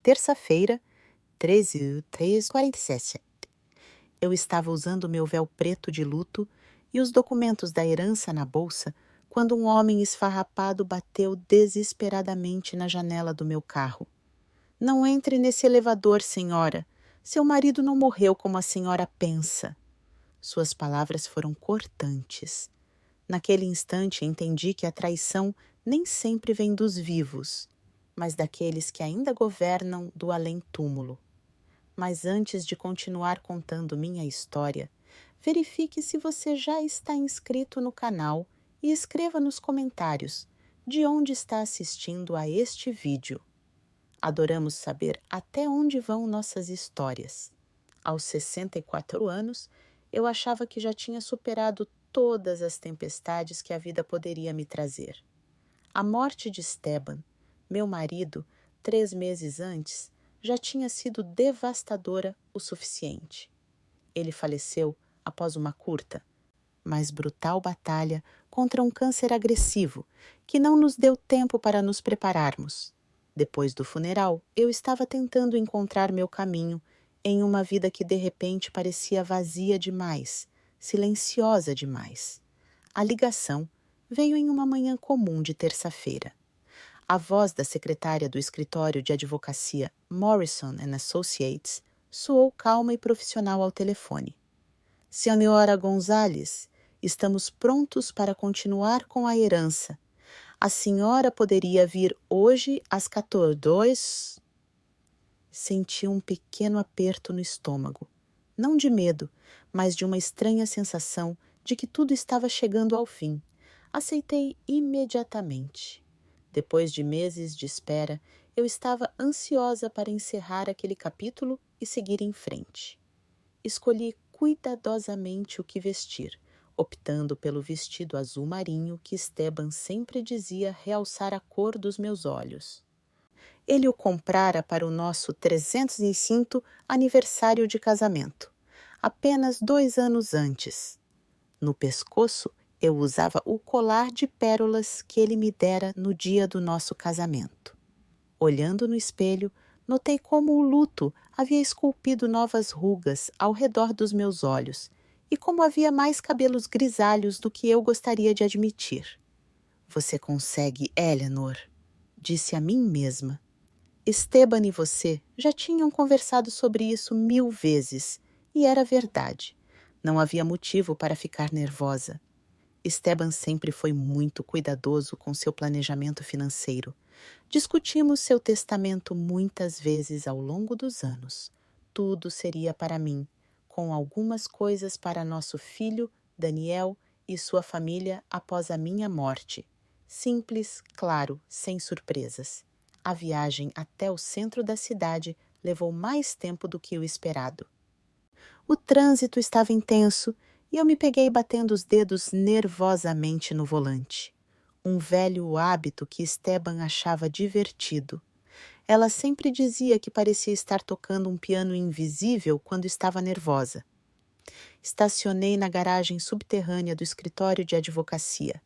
Terça-feira, 13/3/47. Eu estava usando meu véu preto de luto e os documentos da herança na bolsa quando um homem esfarrapado bateu desesperadamente na janela do meu carro. Não entre nesse elevador, senhora. Seu marido não morreu como a senhora pensa. Suas palavras foram cortantes. Naquele instante entendi que a traição nem sempre vem dos vivos, mas daqueles que ainda governam do além-túmulo. Mas antes de continuar contando minha história, verifique se você já está inscrito no canal e escreva nos comentários de onde está assistindo a este vídeo. Adoramos saber até onde vão nossas histórias. Aos 64 anos, eu achava que já tinha superado todas as tempestades que a vida poderia me trazer. A morte de Esteban, meu marido, 3 meses antes, já tinha sido devastadora o suficiente. Ele faleceu após uma curta, mas brutal batalha contra um câncer agressivo que não nos deu tempo para nos prepararmos. Depois do funeral, eu estava tentando encontrar meu caminho em uma vida que de repente parecia vazia demais, silenciosa demais. A ligação veio em uma manhã comum de terça-feira. A voz da secretária do escritório de advocacia Morrison & Associates soou calma e profissional ao telefone. Senhora Gonzalez, estamos prontos para continuar com a herança. A senhora poderia vir hoje às 14h02? Senti um pequeno aperto no estômago. Não de medo, mas de uma estranha sensação de que tudo estava chegando ao fim. Aceitei imediatamente. Depois de meses de espera, eu estava ansiosa para encerrar aquele capítulo e seguir em frente. Escolhi cuidadosamente o que vestir, optando pelo vestido azul marinho que Esteban sempre dizia realçar a cor dos meus olhos. Ele o comprara para o nosso 305º aniversário de casamento, apenas 2 anos antes. No pescoço, eu usava o colar de pérolas que ele me dera no dia do nosso casamento. Olhando no espelho, notei como o luto havia esculpido novas rugas ao redor dos meus olhos e como havia mais cabelos grisalhos do que eu gostaria de admitir. Você consegue, Eleanor, disse a mim mesma. Esteban e você já tinham conversado sobre isso 1000 vezes, e era verdade. Não havia motivo para ficar nervosa. Esteban sempre foi muito cuidadoso com seu planejamento financeiro. Discutimos seu testamento muitas vezes ao longo dos anos. Tudo seria para mim, com algumas coisas para nosso filho, Daniel, e sua família após a minha morte. Simples, claro, sem surpresas. A viagem até o centro da cidade levou mais tempo do que o esperado. O trânsito estava intenso e eu me peguei batendo os dedos nervosamente no volante. Um velho hábito que Esteban achava divertido. Ela sempre dizia que parecia estar tocando um piano invisível quando estava nervosa. Estacionei na garagem subterrânea do escritório de advocacia.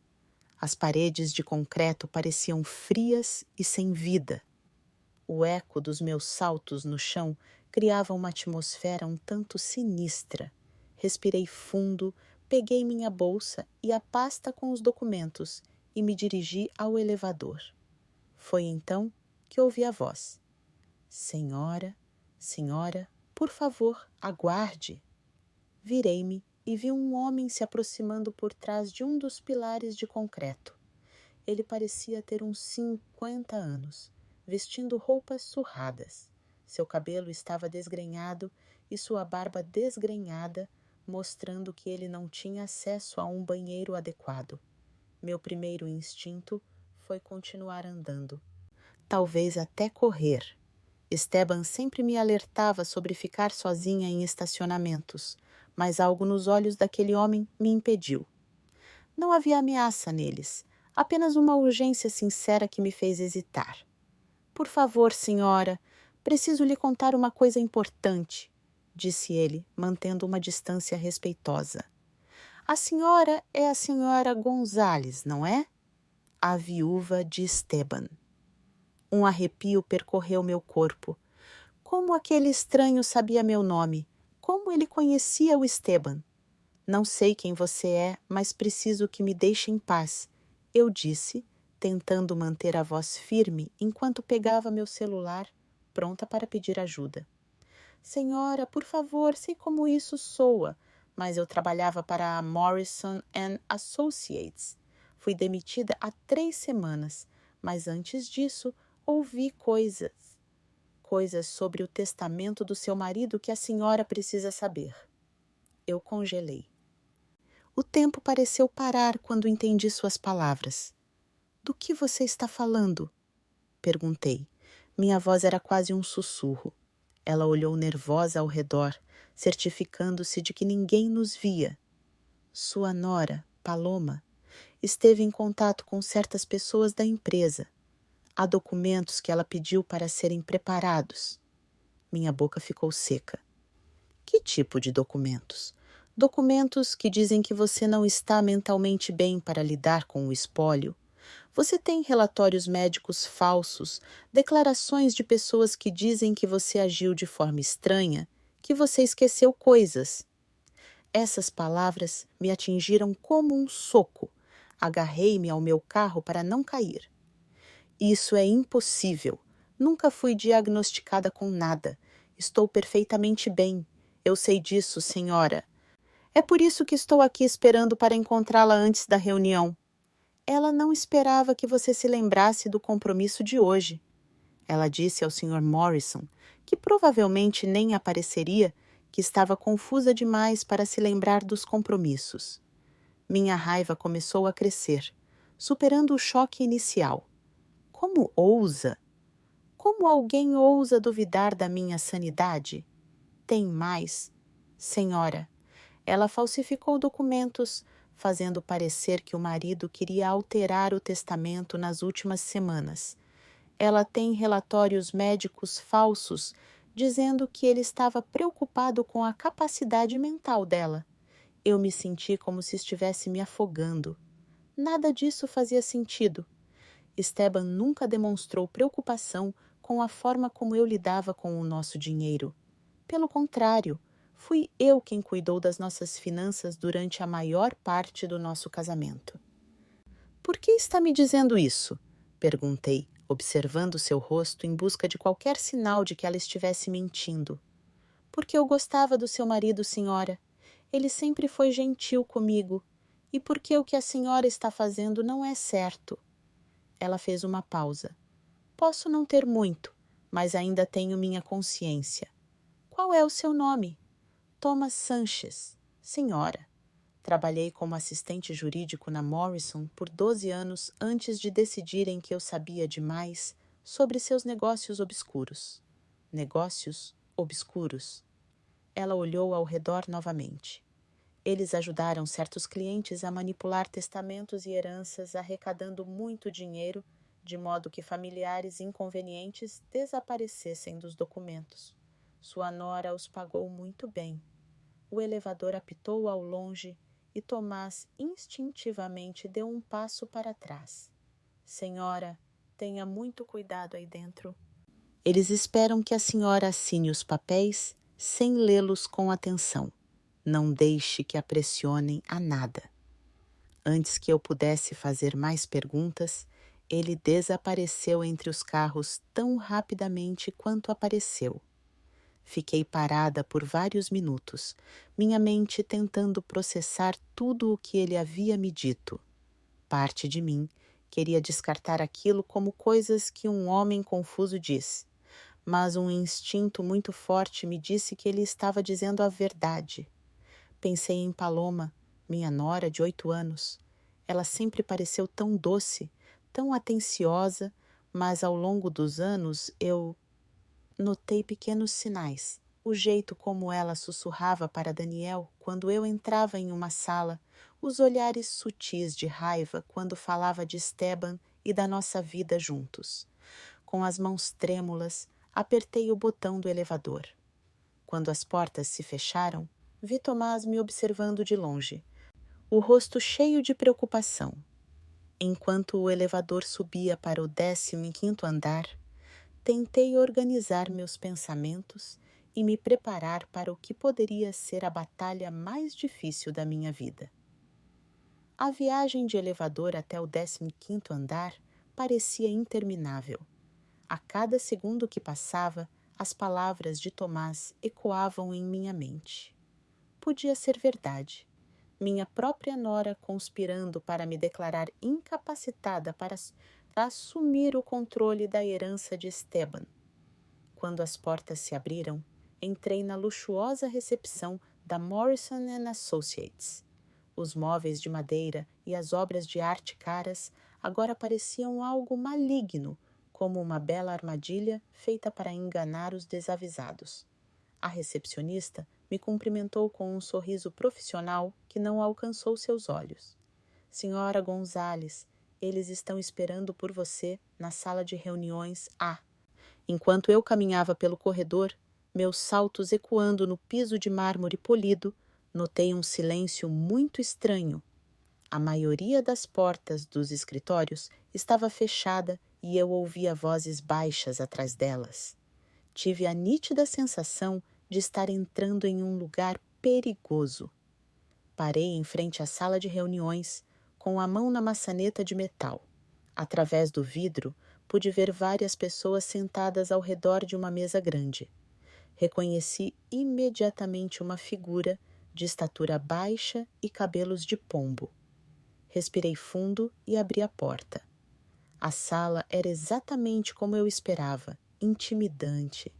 As paredes de concreto pareciam frias e sem vida. O eco dos meus saltos no chão criava uma atmosfera um tanto sinistra. Respirei fundo, peguei minha bolsa e a pasta com os documentos e me dirigi ao elevador. Foi então que ouvi a voz. Senhora, senhora, por favor, aguarde. Virei-me e vi um homem se aproximando por trás de um dos pilares de concreto. Ele parecia ter uns 50 anos, vestindo roupas surradas. Seu cabelo estava desgrenhado e sua barba desgrenhada, mostrando que ele não tinha acesso a um banheiro adequado. Meu primeiro instinto foi continuar andando. Talvez até correr. Esteban sempre me alertava sobre ficar sozinha em estacionamentos, mas algo nos olhos daquele homem me impediu. Não havia ameaça neles, apenas uma urgência sincera que me fez hesitar. Por favor, senhora, preciso lhe contar uma coisa importante, disse ele, mantendo uma distância respeitosa. A senhora é a senhora Gonzalez, não é? A viúva de Esteban. Um arrepio percorreu meu corpo. Como aquele estranho sabia meu nome? Como ele conhecia o Esteban? Não sei quem você é, mas preciso que me deixe em paz, eu disse, tentando manter a voz firme enquanto pegava meu celular, pronta para pedir ajuda. Senhora, por favor, sei como isso soa, mas eu trabalhava para a Morrison and Associates. Fui demitida há 3 semanas, mas antes disso ouvi coisas sobre o testamento do seu marido que a senhora precisa saber. Eu congelei. O tempo pareceu parar quando entendi suas palavras. Do que você está falando? Perguntei. Minha voz era quase um sussurro. Ela olhou nervosa ao redor, certificando-se de que ninguém nos via. Sua nora, Paloma, esteve em contato com certas pessoas da empresa. Há documentos que ela pediu para serem preparados. Minha boca ficou seca. Que tipo de documentos? Documentos que dizem que você não está mentalmente bem para lidar com o espólio. Você tem relatórios médicos falsos, declarações de pessoas que dizem que você agiu de forma estranha, que você esqueceu coisas. Essas palavras me atingiram como um soco. Agarrei-me ao meu carro para não cair. Isso é impossível. Nunca fui diagnosticada com nada. Estou perfeitamente bem. Eu sei disso, senhora. É por isso que estou aqui esperando para encontrá-la antes da reunião. Ela não esperava que você se lembrasse do compromisso de hoje. Ela disse ao Sr. Morrison, que provavelmente nem apareceria, que estava confusa demais para se lembrar dos compromissos. Minha raiva começou a crescer, superando o choque inicial. Como ousa? Como alguém ousa duvidar da minha sanidade? Tem mais. Senhora, ela falsificou documentos, fazendo parecer que o marido queria alterar o testamento nas últimas semanas. Ela tem relatórios médicos falsos, dizendo que ele estava preocupado com a capacidade mental dela. Eu me senti como se estivesse me afogando. Nada disso fazia sentido. Esteban nunca demonstrou preocupação com a forma como eu lidava com o nosso dinheiro. Pelo contrário, fui eu quem cuidou das nossas finanças durante a maior parte do nosso casamento. Por que está me dizendo isso? Perguntei, observando seu rosto em busca de qualquer sinal de que ela estivesse mentindo. Porque eu gostava do seu marido, senhora. Ele sempre foi gentil comigo. E porque o que a senhora está fazendo não é certo. Ela fez uma pausa. Posso não ter muito, mas ainda tenho minha consciência. Qual é o seu nome? Thomas Sanchez, senhora. Trabalhei como assistente jurídico na Morrison por 12 anos antes de decidirem que eu sabia demais sobre seus negócios obscuros. Negócios obscuros. Ela olhou ao redor novamente. Eles ajudaram certos clientes a manipular testamentos e heranças, arrecadando muito dinheiro, de modo que familiares inconvenientes desaparecessem dos documentos. Sua nora os pagou muito bem. O elevador apitou ao longe e Tomás instintivamente deu um passo para trás. Senhora, tenha muito cuidado aí dentro. Eles esperam que a senhora assine os papéis sem lê-los com atenção. Não deixe que a pressionem a nada. Antes que eu pudesse fazer mais perguntas, ele desapareceu entre os carros tão rapidamente quanto apareceu. Fiquei parada por vários minutos, minha mente tentando processar tudo o que ele havia me dito. Parte de mim queria descartar aquilo como coisas que um homem confuso diz, mas um instinto muito forte me disse que ele estava dizendo a verdade. Pensei em Paloma, minha nora de 8 anos. Ela sempre pareceu tão doce, tão atenciosa, mas ao longo dos anos eu notei pequenos sinais. O jeito como ela sussurrava para Daniel quando eu entrava em uma sala, os olhares sutis de raiva quando falava de Esteban e da nossa vida juntos. Com as mãos trêmulas, apertei o botão do elevador. Quando as portas se fecharam, vi Tomás me observando de longe, o rosto cheio de preocupação. Enquanto o elevador subia para o 15º andar, tentei organizar meus pensamentos e me preparar para o que poderia ser a batalha mais difícil da minha vida. A viagem de elevador até o 15º andar parecia interminável. A cada segundo que passava, as palavras de Tomás ecoavam em minha mente. Podia ser verdade. Minha própria nora conspirando para me declarar incapacitada para assumir o controle da herança de Esteban. Quando as portas se abriram, entrei na luxuosa recepção da Morrison & Associates. Os móveis de madeira e as obras de arte caras agora pareciam algo maligno, como uma bela armadilha feita para enganar os desavisados. A recepcionista me cumprimentou com um sorriso profissional que não alcançou seus olhos. Senhora Gonzales, eles estão esperando por você na sala de reuniões A. Enquanto eu caminhava pelo corredor, meus saltos ecoando no piso de mármore polido, notei um silêncio muito estranho. A maioria das portas dos escritórios estava fechada e eu ouvia vozes baixas atrás delas. Tive a nítida sensação de estar entrando em um lugar perigoso. Parei em frente à sala de reuniões, com a mão na maçaneta de metal. Através do vidro, pude ver várias pessoas sentadas ao redor de uma mesa grande. Reconheci imediatamente uma figura de estatura baixa e cabelos de pombo. Respirei fundo e abri a porta. A sala era exatamente como eu esperava, intimidante.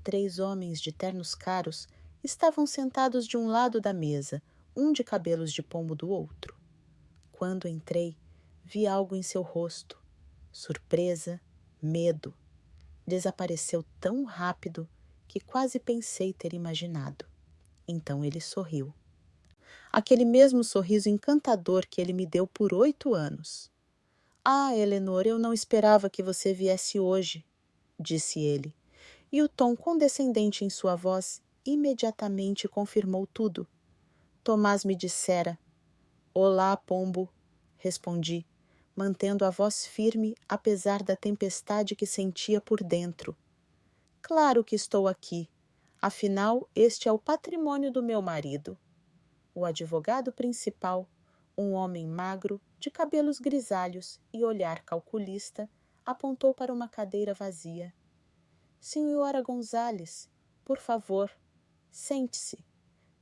3 homens de ternos caros estavam sentados de um lado da mesa, um de cabelos de pombo do outro. Quando entrei, vi algo em seu rosto. Surpresa, medo. Desapareceu tão rápido que quase pensei ter imaginado. Então ele sorriu. Aquele mesmo sorriso encantador que ele me deu por 8 anos. Ah, Eleanor, eu não esperava que você viesse hoje, disse ele. E o tom condescendente em sua voz imediatamente confirmou tudo. Tomás me dissera. Olá, pombo, respondi, mantendo a voz firme apesar da tempestade que sentia por dentro. Claro que estou aqui. Afinal, este é o patrimônio do meu marido. O advogado principal, um homem magro, de cabelos grisalhos e olhar calculista, apontou para uma cadeira vazia. Senhora Gonzales, por favor, sente-se.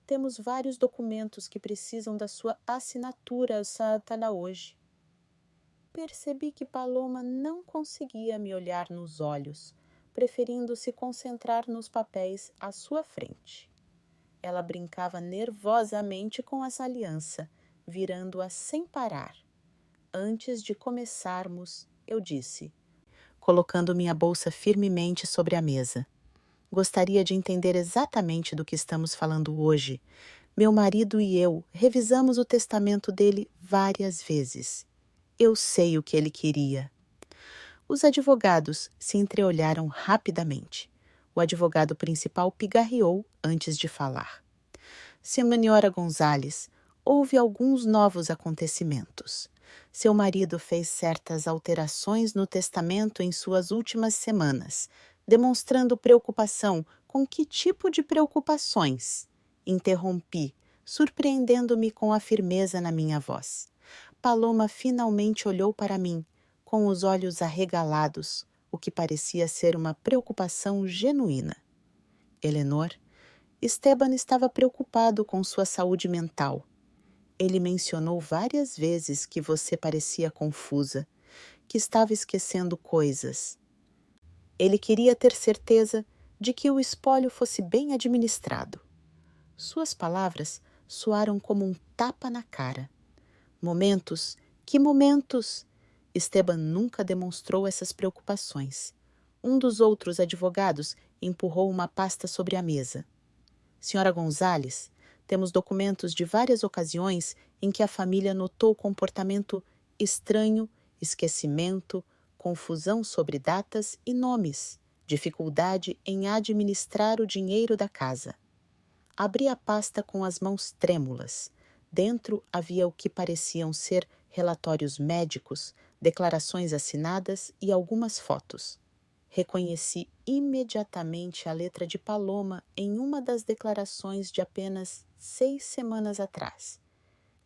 Temos vários documentos que precisam da sua assinatura para hoje. Percebi que Paloma não conseguia me olhar nos olhos, preferindo se concentrar nos papéis à sua frente. Ela brincava nervosamente com essa aliança, virando-a sem parar. Antes de começarmos, eu disse, colocando minha bolsa firmemente sobre a mesa. Gostaria de entender exatamente do que estamos falando hoje. Meu marido e eu revisamos o testamento dele várias vezes. Eu sei o que ele queria. Os advogados se entreolharam rapidamente. O advogado principal pigarreou antes de falar. Senhora Gonzales, houve alguns novos acontecimentos. Seu marido fez certas alterações no testamento em suas últimas semanas, demonstrando preocupação. Com que tipo de preocupações? Interrompi, surpreendendo-me com a firmeza na minha voz. Paloma finalmente olhou para mim, com os olhos arregalados, o que parecia ser uma preocupação genuína. Eleanor, Esteban estava preocupado com sua saúde mental. Ele mencionou várias vezes que você parecia confusa, que estava esquecendo coisas. Ele queria ter certeza de que o espólio fosse bem administrado. Suas palavras soaram como um tapa na cara. Momentos? Que momentos? Esteban nunca demonstrou essas preocupações. Um dos outros advogados empurrou uma pasta sobre a mesa. Senhora Gonzales, temos documentos de várias ocasiões em que a família notou comportamento estranho, esquecimento, confusão sobre datas e nomes, dificuldade em administrar o dinheiro da casa. Abri a pasta com as mãos trêmulas. Dentro havia o que pareciam ser relatórios médicos, declarações assinadas e algumas fotos. Reconheci imediatamente a letra de Paloma em uma das declarações de apenas 6 semanas atrás.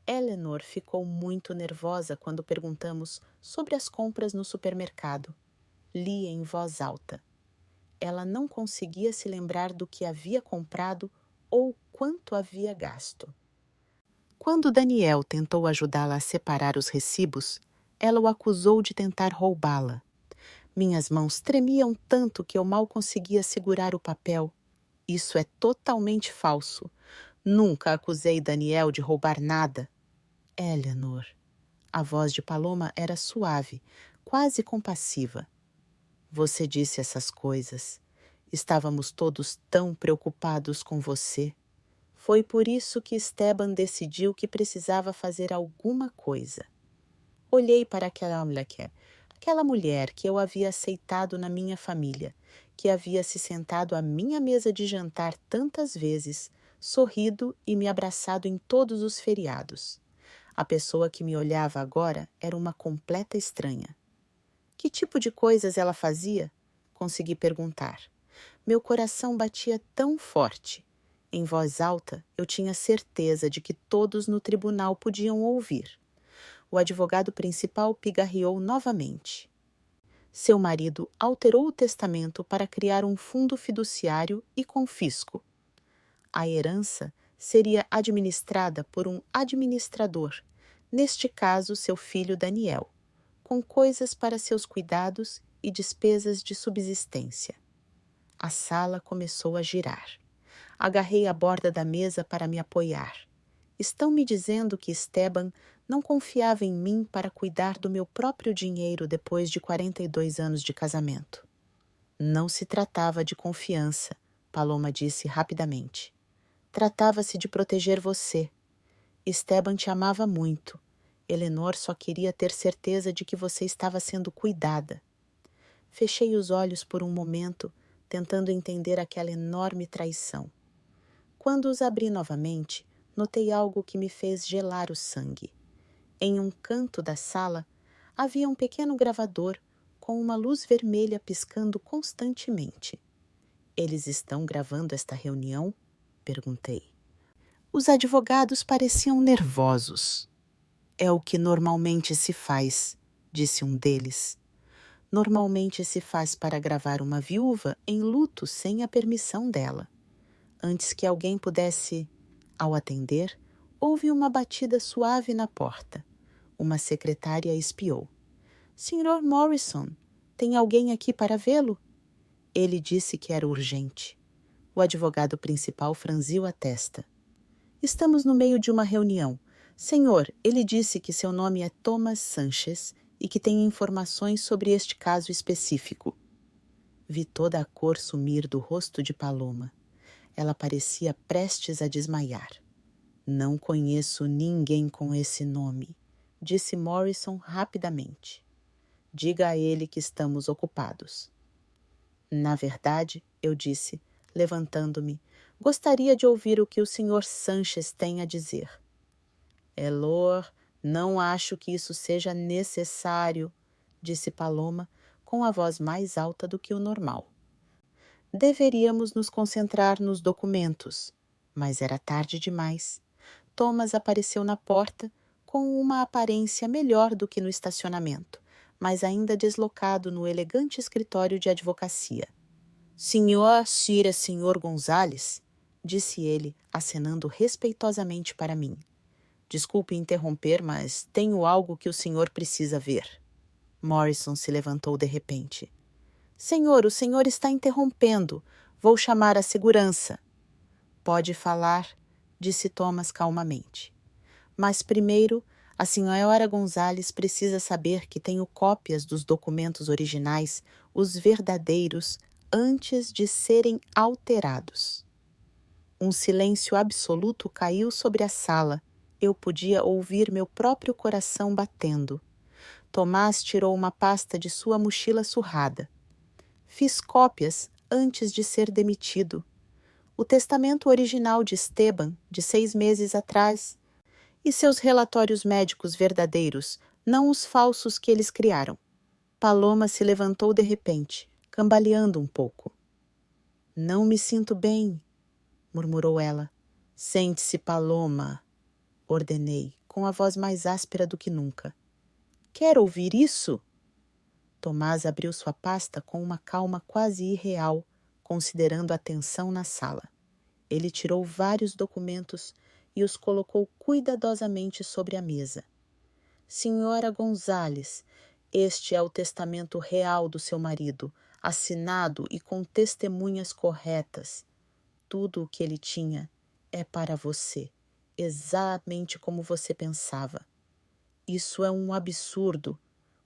Eleanor ficou muito nervosa quando perguntamos sobre as compras no supermercado. Li em voz alta. Ela não conseguia se lembrar do que havia comprado ou quanto havia gasto. Quando Daniel tentou ajudá-la a separar os recibos, ela o acusou de tentar roubá-la. Minhas mãos tremiam tanto que eu mal conseguia segurar o papel. Isso é totalmente falso. Nunca acusei Daniel de roubar nada. Eleanor. A voz de Paloma era suave, quase compassiva. Você disse essas coisas. Estávamos todos tão preocupados com você. Foi por isso que Esteban decidiu que precisava fazer alguma coisa. Olhei para aquela mulher que eu havia aceitado na minha família, que havia se sentado à minha mesa de jantar tantas vezes, sorrido e me abraçado em todos os feriados. A pessoa que me olhava agora era uma completa estranha. Que tipo de coisas ela fazia? Consegui perguntar. Meu coração batia tão forte. Em voz alta, eu tinha certeza de que todos no tribunal podiam ouvir. O advogado principal pigarreou novamente. Seu marido alterou o testamento para criar um fundo fiduciário e confisco. A herança seria administrada por um administrador, neste caso seu filho Daniel, com coisas para seus cuidados e despesas de subsistência. A sala começou a girar. Agarrei a borda da mesa para me apoiar. Estão me dizendo que Esteban não confiava em mim para cuidar do meu próprio dinheiro depois de 42 anos de casamento. Não se tratava de confiança, Paloma disse rapidamente. Tratava-se de proteger você. Esteban te amava muito. Eleanor só queria ter certeza de que você estava sendo cuidada. Fechei os olhos por um momento, tentando entender aquela enorme traição. Quando os abri novamente, notei algo que me fez gelar o sangue. Em um canto da sala, havia um pequeno gravador com uma luz vermelha piscando constantemente. Eles estão gravando esta reunião? Perguntei. Os advogados pareciam nervosos. É o que normalmente se faz, disse um deles. Normalmente se faz para gravar uma viúva em luto sem a permissão dela. Antes que alguém pudesse... Ao atender, houve uma batida suave na porta. Uma secretária espiou. Sr. Morrison, tem alguém aqui para vê-lo? Ele disse que era urgente. O advogado principal franziu a testa. Estamos no meio de uma reunião. Senhor, ele disse que seu nome é Thomas Sanchez e que tem informações sobre este caso específico. Vi toda a cor sumir do rosto de Paloma. Ela parecia prestes a desmaiar. Não conheço ninguém com esse nome, disse Morrison rapidamente. Diga a ele que estamos ocupados. Na verdade, eu disse, levantando-me, gostaria de ouvir o que o Sr. Sanchez tem a dizer. Elor, não acho que isso seja necessário, disse Paloma, com a voz mais alta do que o normal. Deveríamos nos concentrar nos documentos, mas era tarde demais. Thomas apareceu na porta com uma aparência melhor do que no estacionamento, mas ainda deslocado no elegante escritório de advocacia. Senhor Sira Senhor Gonzales, disse ele, acenando respeitosamente para mim. Desculpe interromper, mas tenho algo que o senhor precisa ver. Morrison se levantou de repente. Senhor, o senhor está interrompendo. Vou chamar a segurança. Pode falar, disse Thomas calmamente. Mas primeiro, a senhora Gonzales precisa saber que tenho cópias dos documentos originais, os verdadeiros, antes de serem alterados. Um silêncio absoluto caiu sobre a sala. Eu podia ouvir meu próprio coração batendo. Tomás tirou uma pasta de sua mochila surrada. Fiz cópias antes de ser demitido. O testamento original de Esteban, de 6 meses atrás, e seus relatórios médicos verdadeiros, não os falsos que eles criaram. Paloma se levantou de repente, cambaleando um pouco. Não me sinto bem, murmurou ela. Sente-se, Paloma, ordenei, com a voz mais áspera do que nunca. Quer ouvir isso? Tomás abriu sua pasta com uma calma quase irreal, considerando a tensão na sala. Ele tirou vários documentos e os colocou cuidadosamente sobre a mesa. Senhora Gonzales, este é o testamento real do seu marido, assinado e com testemunhas corretas. Tudo o que ele tinha é para você, exatamente como você pensava. Isso é um absurdo,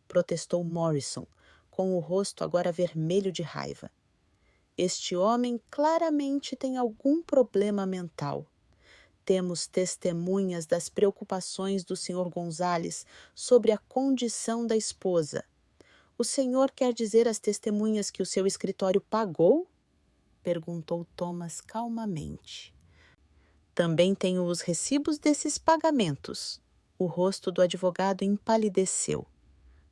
protestou Morrison, com o rosto agora vermelho de raiva. Este homem claramente tem algum problema mental. Temos testemunhas das preocupações do Sr. Gonzales sobre a condição da esposa. O senhor quer dizer às testemunhas que o seu escritório pagou? Perguntou Thomas calmamente. Também tenho os recibos desses pagamentos. O rosto do advogado empalideceu.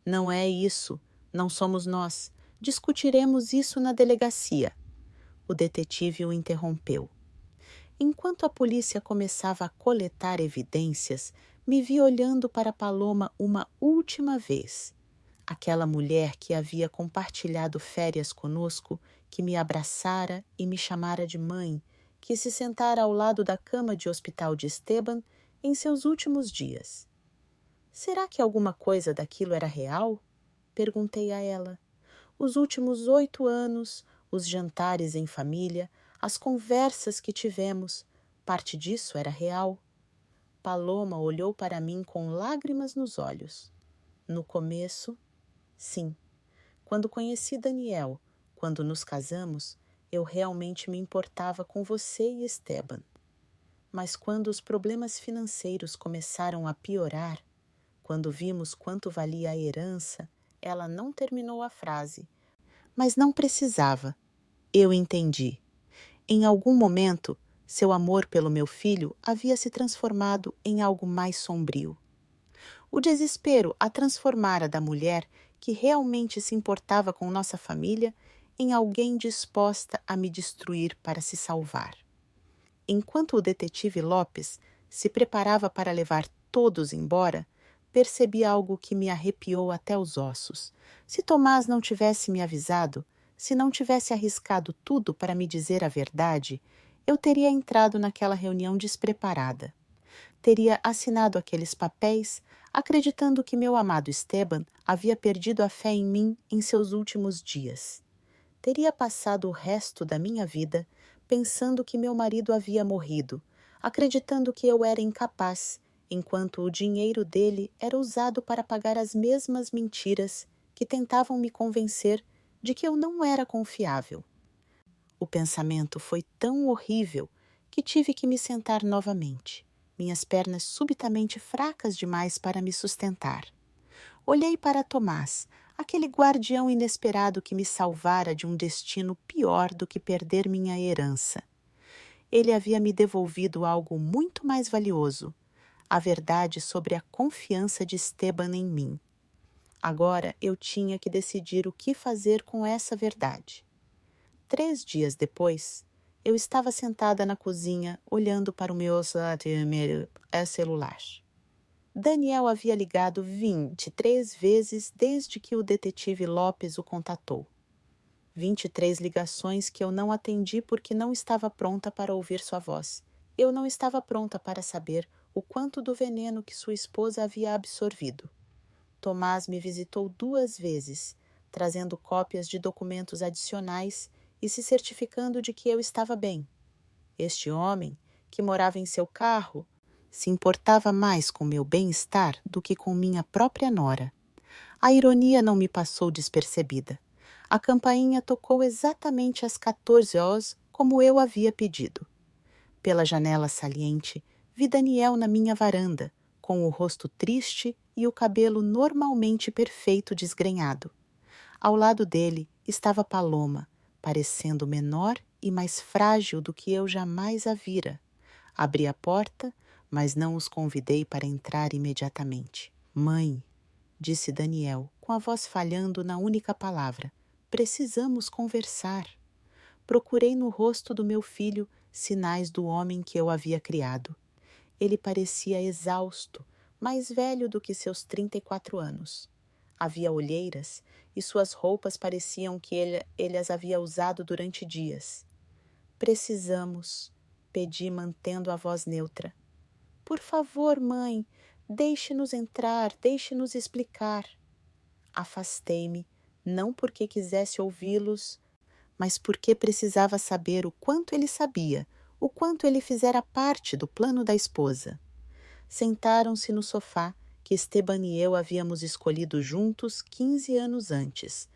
Não é isso, não somos nós. Discutiremos isso na delegacia. O detetive o interrompeu. Enquanto a polícia começava a coletar evidências, me vi olhando para Paloma uma última vez. Aquela mulher que havia compartilhado férias conosco, que me abraçara e me chamara de mãe, que se sentara ao lado da cama de hospital de Esteban em seus últimos dias. Será que alguma coisa daquilo era real? Perguntei a ela. Os últimos 8 anos, os jantares em família, as conversas que tivemos, parte disso era real. Paloma olhou para mim com lágrimas nos olhos. No começo, sim. Quando conheci Daniel, quando nos casamos, eu realmente me importava com você e Esteban. Mas quando os problemas financeiros começaram a piorar, quando vimos quanto valia a herança, ela não terminou a frase. Mas não precisava. Eu entendi. Em algum momento, seu amor pelo meu filho havia se transformado em algo mais sombrio. O desespero a transformara da mulher que realmente se importava com nossa família em alguém disposta a me destruir para se salvar. Enquanto o detetive Lopes se preparava para levar todos embora, percebi algo que me arrepiou até os ossos. Se Tomás não tivesse me avisado, se não tivesse arriscado tudo para me dizer a verdade, eu teria entrado naquela reunião despreparada. Teria assinado aqueles papéis, acreditando que meu amado Esteban havia perdido a fé em mim em seus últimos dias. Teria passado o resto da minha vida pensando que meu marido havia morrido, acreditando que eu era incapaz, enquanto o dinheiro dele era usado para pagar as mesmas mentiras que tentavam me convencer de que eu não era confiável. O pensamento foi tão horrível que tive que me sentar novamente, minhas pernas subitamente fracas demais para me sustentar. Olhei para Tomás, aquele guardião inesperado que me salvara de um destino pior do que perder minha herança. Ele havia me devolvido algo muito mais valioso, a verdade sobre a confiança de Esteban em mim. Agora eu tinha que decidir o que fazer com essa verdade. 3 dias depois, eu estava sentada na cozinha, olhando para o meu celular. Daniel havia ligado 23 vezes desde que o detetive Lopes o contatou. 23 ligações que eu não atendi porque não estava pronta para ouvir sua voz. Eu não estava pronta para saber o quanto do veneno que sua esposa havia absorvido. Tomás me visitou 2 vezes, trazendo cópias de documentos adicionais e se certificando de que eu estava bem. Este homem, que morava em seu carro, se importava mais com meu bem-estar do que com minha própria nora. A ironia não me passou despercebida. A campainha tocou exatamente às 14 horas, como eu havia pedido. Pela janela saliente, vi Daniel na minha varanda, com o rosto triste e o cabelo normalmente perfeito desgrenhado. Ao lado dele estava Paloma, parecendo menor e mais frágil do que eu jamais a vira. Abri a porta, mas não os convidei para entrar imediatamente. Mãe, disse Daniel, com a voz falhando na única palavra. Precisamos conversar. Procurei no rosto do meu filho sinais do homem que eu havia criado. Ele parecia exausto, mais velho do que seus 34 anos. Havia olheiras e suas roupas pareciam que ele as havia usado durante dias. Precisamos, pedi mantendo a voz neutra. Por favor, mãe, deixe-nos entrar, deixe-nos explicar. Afastei-me, não porque quisesse ouvi-los, mas porque precisava saber o quanto ele sabia, o quanto ele fizera parte do plano da esposa. Sentaram-se no sofá que Esteban e eu havíamos escolhido juntos 15 anos antes,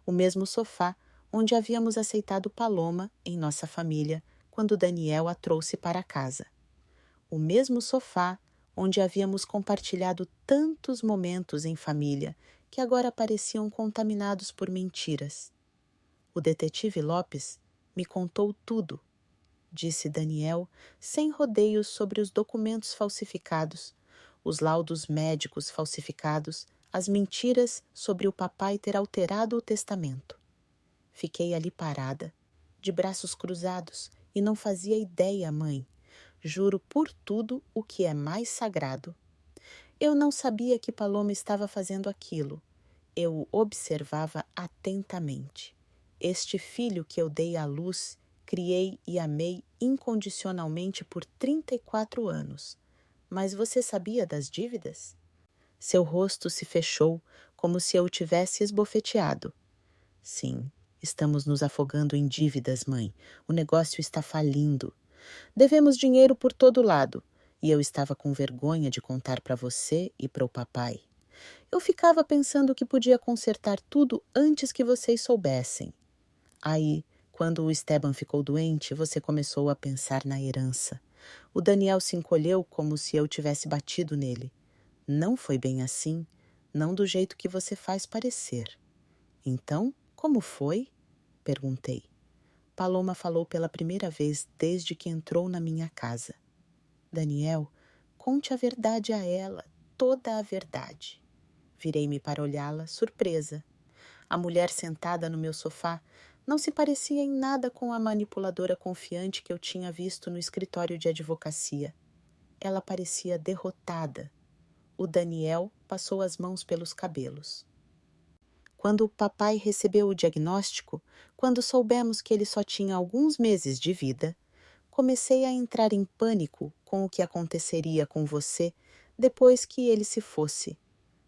o mesmo sofá onde havíamos aceitado Paloma em nossa família quando Daniel a trouxe para casa. O mesmo sofá onde havíamos compartilhado tantos momentos em família que agora pareciam contaminados por mentiras. O detetive Lopes me contou tudo, disse Daniel, sem rodeios sobre os documentos falsificados, os laudos médicos falsificados, as mentiras sobre o papai ter alterado o testamento. Fiquei ali parada, de braços cruzados, e não fazia ideia, mãe. Juro por tudo o que é mais sagrado. Eu não sabia que Paloma estava fazendo aquilo. Eu o observava atentamente. Este filho que eu dei à luz, criei e amei incondicionalmente por 34 anos. Mas você sabia das dívidas? Seu rosto se fechou, como se eu o tivesse esbofeteado. Sim, estamos nos afogando em dívidas, mãe. O negócio está falindo. Devemos dinheiro por todo lado, e eu estava com vergonha de contar para você e para o papai. Eu ficava pensando que podia consertar tudo antes que vocês soubessem. Aí, quando o Esteban ficou doente, você começou a pensar na herança. O Daniel se encolheu como se eu tivesse batido nele. Não foi bem assim, não do jeito que você faz parecer. Então, como foi? Perguntei. Paloma falou pela primeira vez desde que entrou na minha casa. Daniel, conte a verdade a ela, toda a verdade. Virei-me para olhá-la, surpresa. A mulher sentada no meu sofá não se parecia em nada com a manipuladora confiante que eu tinha visto no escritório de advocacia. Ela parecia derrotada. O Daniel passou as mãos pelos cabelos. Quando o papai recebeu o diagnóstico, quando soubemos que ele só tinha alguns meses de vida, comecei a entrar em pânico com o que aconteceria com você depois que ele se fosse.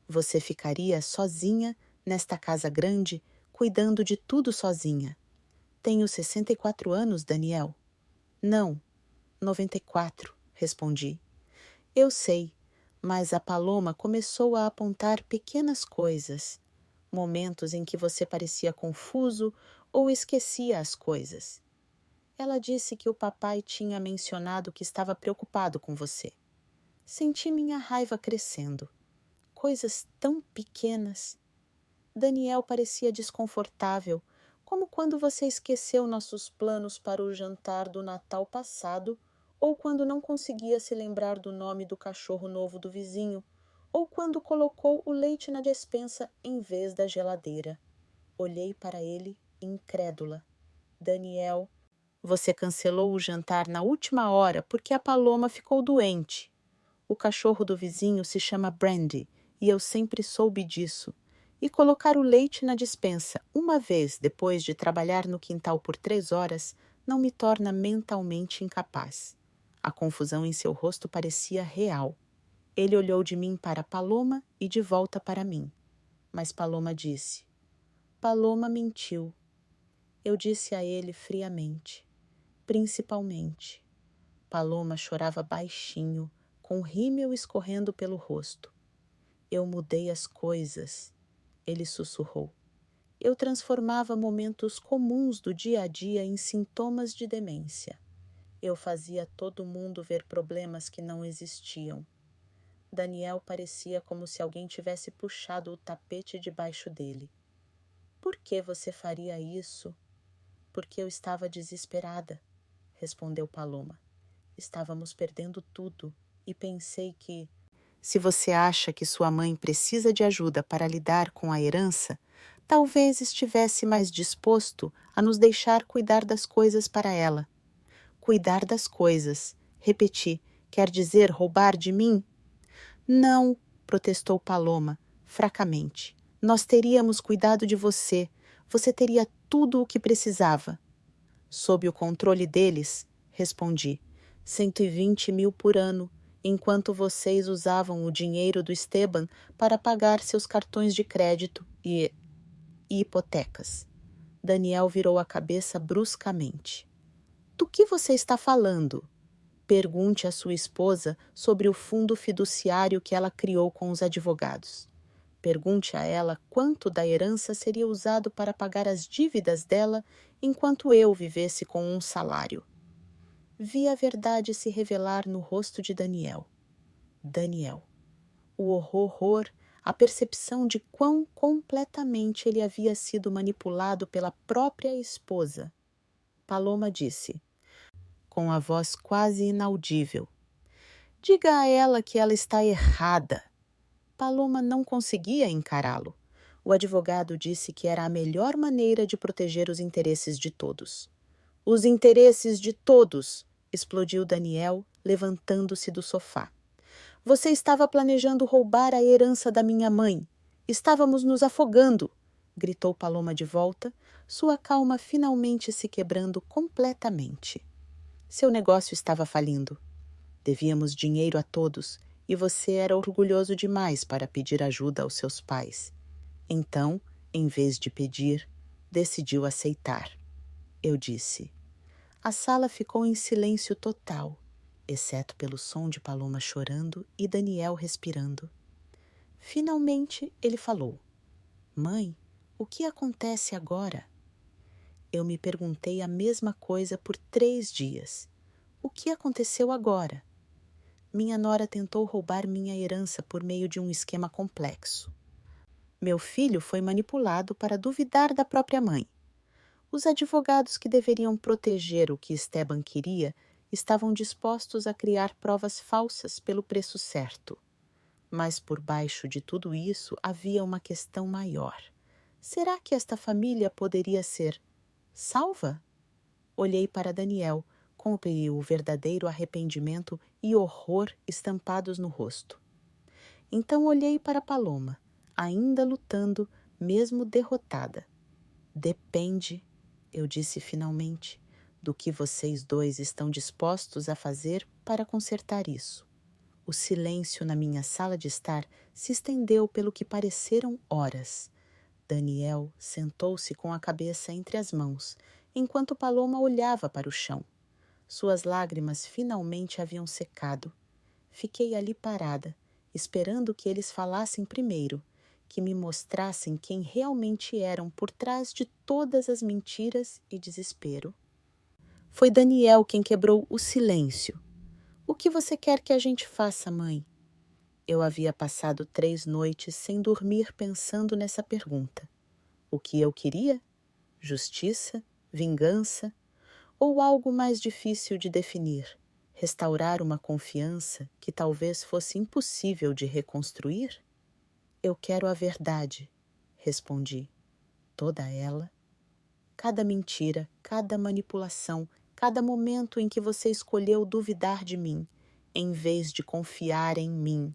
Você ficaria sozinha nesta casa grande, cuidando de tudo sozinha. Tenho 64 anos, Daniel. Não, 94, respondi. Eu sei, mas a Paloma começou a apontar pequenas coisas, momentos em que você parecia confuso ou esquecia as coisas. Ela disse que o papai tinha mencionado que estava preocupado com você. Senti minha raiva crescendo. Coisas tão pequenas. Daniel parecia desconfortável, como quando você esqueceu nossos planos para o jantar do Natal passado, ou quando não conseguia se lembrar do nome do cachorro novo do vizinho, ou quando colocou o leite na despensa em vez da geladeira. Olhei para ele, incrédula. Daniel, você cancelou o jantar na última hora porque a Paloma ficou doente. O cachorro do vizinho se chama Brandy e eu sempre soube disso. E colocar o leite na despensa uma vez depois de trabalhar no quintal por 3 horas não me torna mentalmente incapaz. A confusão em seu rosto parecia real. Ele olhou de mim para Paloma e de volta para mim. Mas Paloma disse: Paloma mentiu. Eu disse a ele friamente. Principalmente. Paloma chorava baixinho, com rímel escorrendo pelo rosto. Eu mudei as coisas, ele sussurrou. Eu transformava momentos comuns do dia a dia em sintomas de demência. Eu fazia todo mundo ver problemas que não existiam. Daniel parecia como se alguém tivesse puxado o tapete debaixo dele. Por que você faria isso? Porque eu estava desesperada, respondeu Paloma. Estávamos perdendo tudo e pensei que, se você acha que sua mãe precisa de ajuda para lidar com a herança, Talvez estivesse mais disposto a nos deixar cuidar das coisas para ela. Cuidar das coisas, repeti, quer dizer roubar de mim? Não, protestou Paloma, fracamente. Nós teríamos cuidado de você. Você teria tudo o que precisava. Sob o controle deles, respondi, 120 mil por ano, enquanto vocês usavam o dinheiro do Esteban para pagar seus cartões de crédito e hipotecas. Daniel virou a cabeça bruscamente. Do que você está falando? Pergunte à sua esposa sobre o fundo fiduciário que ela criou com os advogados. Pergunte a ela quanto da herança seria usado para pagar as dívidas dela enquanto eu vivesse com um salário. Vi a verdade se revelar no rosto de Daniel. Daniel. O horror, a percepção de quão completamente ele havia sido manipulado pela própria esposa. Paloma disse, com a voz quase inaudível, diga a ela que ela está errada. Paloma não conseguia encará-lo. O advogado disse que era a melhor maneira de proteger os interesses de todos. Os interesses de todos! Explodiu Daniel, levantando-se do sofá. Você estava planejando roubar a herança da minha mãe. Estávamos nos afogando, gritou Paloma de volta, sua calma finalmente se quebrando completamente. Seu negócio estava falindo. Devíamos dinheiro a todos e você era orgulhoso demais para pedir ajuda aos seus pais. Então, em vez de pedir, decidiu aceitar. Eu disse. A sala ficou em silêncio total, exceto pelo som de Paloma chorando e Daniel respirando. Finalmente, ele falou. Mãe, o que acontece agora? Eu me perguntei a mesma coisa por 3 dias. O que aconteceu agora? Minha nora tentou roubar minha herança por meio de um esquema complexo. Meu filho foi manipulado para duvidar da própria mãe. Os advogados que deveriam proteger o que Esteban queria estavam dispostos a criar provas falsas pelo preço certo. Mas por baixo de tudo isso havia uma questão maior. Será que esta família poderia ser salva? Olhei para Daniel, com o verdadeiro arrependimento e horror estampados no rosto. Então olhei para Paloma, ainda lutando, mesmo derrotada. Depende, eu disse finalmente, do que vocês dois estão dispostos a fazer para consertar isso. O silêncio na minha sala de estar se estendeu pelo que pareceram horas. Daniel sentou-se com a cabeça entre as mãos, enquanto Paloma olhava para o chão. Suas lágrimas finalmente haviam secado. Fiquei ali parada, esperando que eles falassem primeiro, que me mostrassem quem realmente eram por trás de todas as mentiras e desespero. Foi Daniel quem quebrou o silêncio. O que você quer que a gente faça, mãe? Eu havia passado 3 noites sem dormir pensando nessa pergunta. O que eu queria? Justiça? Vingança? Ou algo mais difícil de definir? Restaurar uma confiança que talvez fosse impossível de reconstruir? Eu quero a verdade, respondi. Toda ela? Cada mentira, cada manipulação, cada momento em que você escolheu duvidar de mim, em vez de confiar em mim.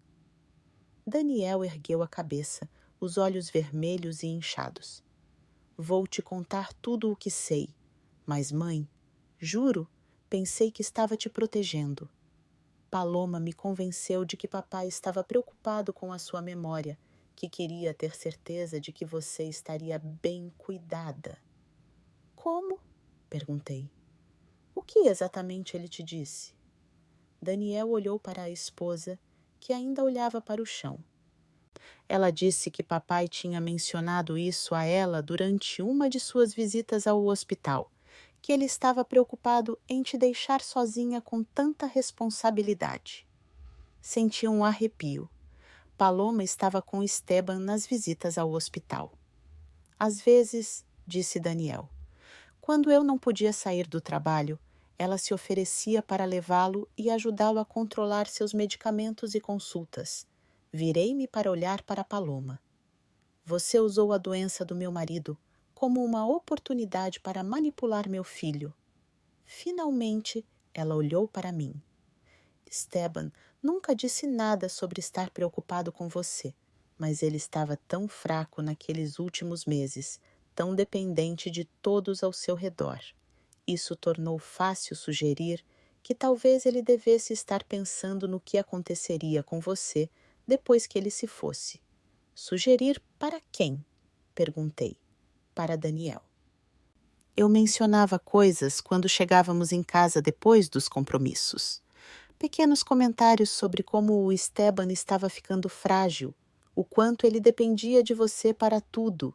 Daniel ergueu a cabeça, os olhos vermelhos e inchados. Vou te contar tudo o que sei, mas, mãe, juro, pensei que estava te protegendo. Paloma me convenceu de que papai estava preocupado com a sua memória, que queria ter certeza de que você estaria bem cuidada. Como? Perguntei. O que exatamente ele te disse? Daniel olhou para a esposa, que ainda olhava para o chão. Ela disse que papai tinha mencionado isso a ela durante uma de suas visitas ao hospital, que ele estava preocupado em te deixar sozinha com tanta responsabilidade. Senti um arrepio. Paloma estava com Esteban nas visitas ao hospital. Às vezes, disse Daniel, quando eu não podia sair do trabalho, ela se oferecia para levá-lo e ajudá-lo a controlar seus medicamentos e consultas. Virei-me para olhar para Paloma. Você usou a doença do meu marido como uma oportunidade para manipular meu filho. Finalmente, ela olhou para mim. Esteban nunca disse nada sobre estar preocupado com você, mas ele estava tão fraco naqueles últimos meses, tão dependente de todos ao seu redor. Isso tornou fácil sugerir que talvez ele devesse estar pensando no que aconteceria com você depois que ele se fosse. Sugerir para quem? Perguntei. Para Daniel. Eu mencionava coisas quando chegávamos em casa depois dos compromissos. Pequenos comentários sobre como o Esteban estava ficando frágil, o quanto ele dependia de você para tudo.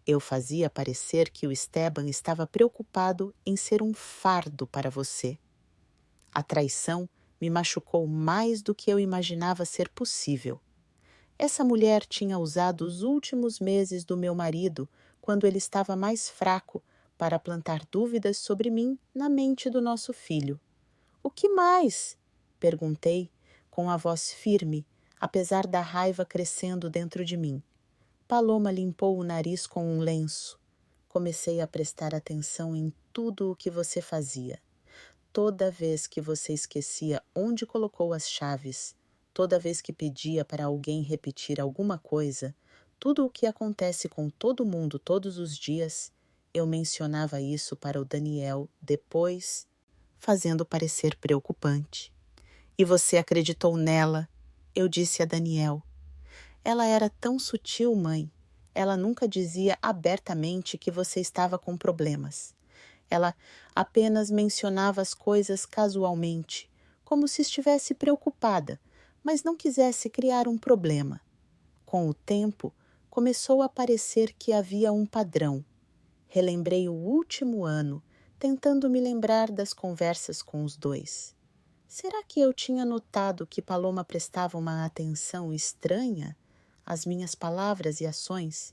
Eu fazia parecer que o Esteban estava preocupado em ser um fardo para você. A traição me machucou mais do que eu imaginava ser possível. Essa mulher tinha usado os últimos meses do meu marido, quando ele estava mais fraco, para plantar dúvidas sobre mim na mente do nosso filho. O que mais? Perguntei, com a voz firme, apesar da raiva crescendo dentro de mim. Paloma limpou o nariz com um lenço. Comecei a prestar atenção em tudo o que você fazia. Toda vez que você esquecia onde colocou as chaves, toda vez que pedia para alguém repetir alguma coisa, tudo o que acontece com todo mundo todos os dias, eu mencionava isso para o Daniel depois, fazendo parecer preocupante. E você acreditou nela, eu disse a Daniel. Ela era tão sutil, mãe. Ela nunca dizia abertamente que você estava com problemas. Ela apenas mencionava as coisas casualmente, como se estivesse preocupada, mas não quisesse criar um problema. Com o tempo, começou a parecer que havia um padrão. Relembrei o último ano, tentando me lembrar das conversas com os dois. Será que eu tinha notado que Paloma prestava uma atenção estranha às minhas palavras e ações?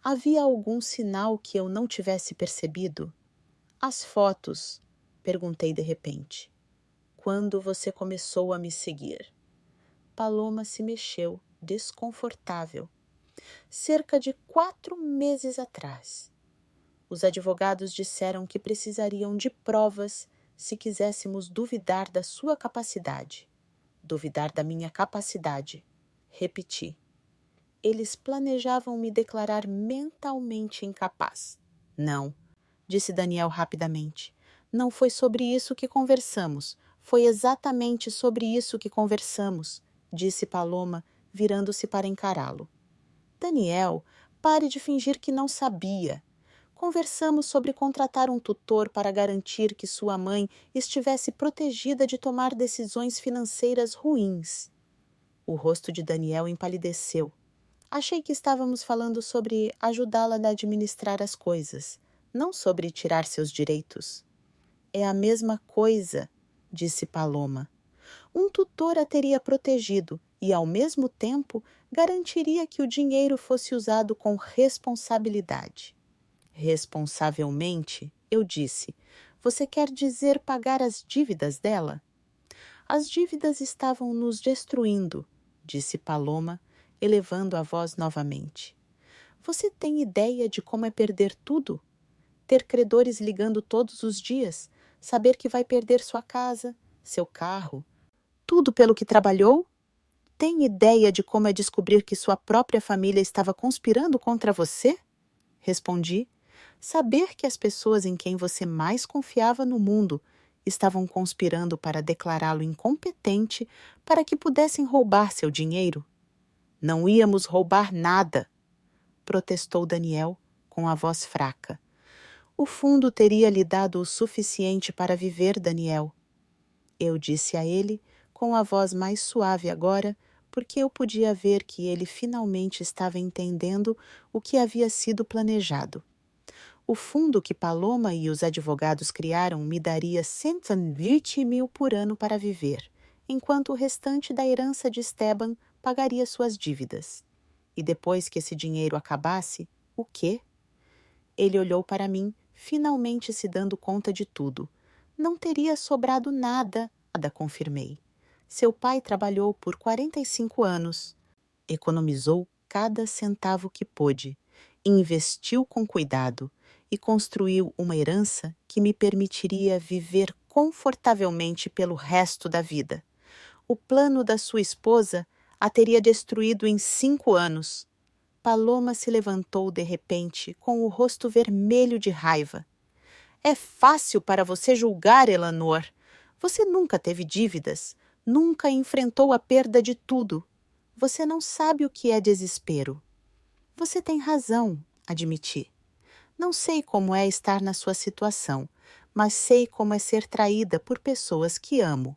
Havia algum sinal que eu não tivesse percebido? As fotos, perguntei de repente. Quando você começou a me seguir? Paloma se mexeu, desconfortável. Cerca de 4 meses atrás. Os advogados disseram que precisariam de provas se quiséssemos duvidar da sua capacidade. Duvidar da minha capacidade. Repeti. Eles planejavam me declarar mentalmente incapaz. Não, disse Daniel rapidamente. Não foi sobre isso que conversamos. Foi exatamente sobre isso que conversamos, disse Paloma, virando-se para encará-lo. Daniel, pare de fingir que não sabia. Conversamos sobre contratar um tutor para garantir que sua mãe estivesse protegida de tomar decisões financeiras ruins. O rosto de Daniel empalideceu. Achei que estávamos falando sobre ajudá-la a administrar as coisas, não sobre tirar seus direitos. É a mesma coisa, disse Paloma. Um tutor a teria protegido e, ao mesmo tempo, garantiria que o dinheiro fosse usado com responsabilidade. Responsavelmente, eu disse, você quer dizer pagar as dívidas dela? As dívidas estavam nos destruindo, disse Paloma, elevando a voz novamente. Você tem ideia de como é perder tudo? Ter credores ligando todos os dias, saber que vai perder sua casa, seu carro, tudo pelo que trabalhou? Tem ideia de como é descobrir que sua própria família estava conspirando contra você? Respondi. Saber que as pessoas em quem você mais confiava no mundo estavam conspirando para declará-lo incompetente para que pudessem roubar seu dinheiro? Não íamos roubar nada, protestou Daniel com a voz fraca. O fundo teria lhe dado o suficiente para viver, Daniel. Eu disse a ele, com a voz mais suave agora, porque eu podia ver que ele finalmente estava entendendo o que havia sido planejado. O fundo que Paloma e os advogados criaram me daria 120 mil por ano para viver, enquanto o restante da herança de Esteban pagaria suas dívidas. E depois que esse dinheiro acabasse, o quê? Ele olhou para mim, finalmente se dando conta de tudo. Não teria sobrado nada, Ada confirmei. Seu pai trabalhou por 45 anos. Economizou cada centavo que pôde, investiu com cuidado e construiu uma herança que me permitiria viver confortavelmente pelo resto da vida. O plano da sua esposa a teria destruído em 5 anos. Paloma se levantou de repente, com o rosto vermelho de raiva. É fácil para você julgar, Eleanor. Você nunca teve dívidas, nunca enfrentou a perda de tudo. Você não sabe o que é desespero. Você tem razão, admiti. Não sei como é estar na sua situação, mas sei como é ser traída por pessoas que amo.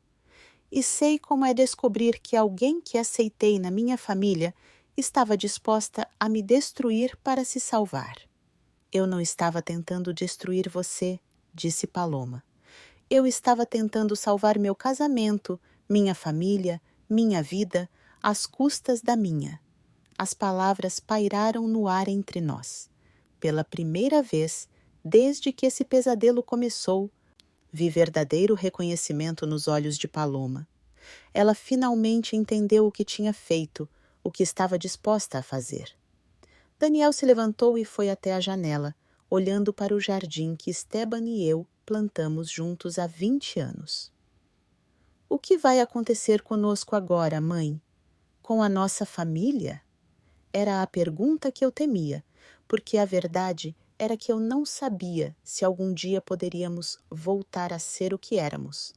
E sei como é descobrir que alguém que aceitei na minha família estava disposta a me destruir para se salvar. Eu não estava tentando destruir você, disse Paloma. Eu estava tentando salvar meu casamento, minha família, minha vida, às custas da minha. As palavras pairaram no ar entre nós. Pela primeira vez, desde que esse pesadelo começou, vi verdadeiro reconhecimento nos olhos de Paloma. Ela finalmente entendeu o que tinha feito, o que estava disposta a fazer. Daniel se levantou e foi até a janela, olhando para o jardim que Esteban e eu plantamos juntos há 20 anos. O que vai acontecer conosco agora, mãe? Com a nossa família? Era a pergunta que eu temia, porque a verdade era que eu não sabia se algum dia poderíamos voltar a ser o que éramos.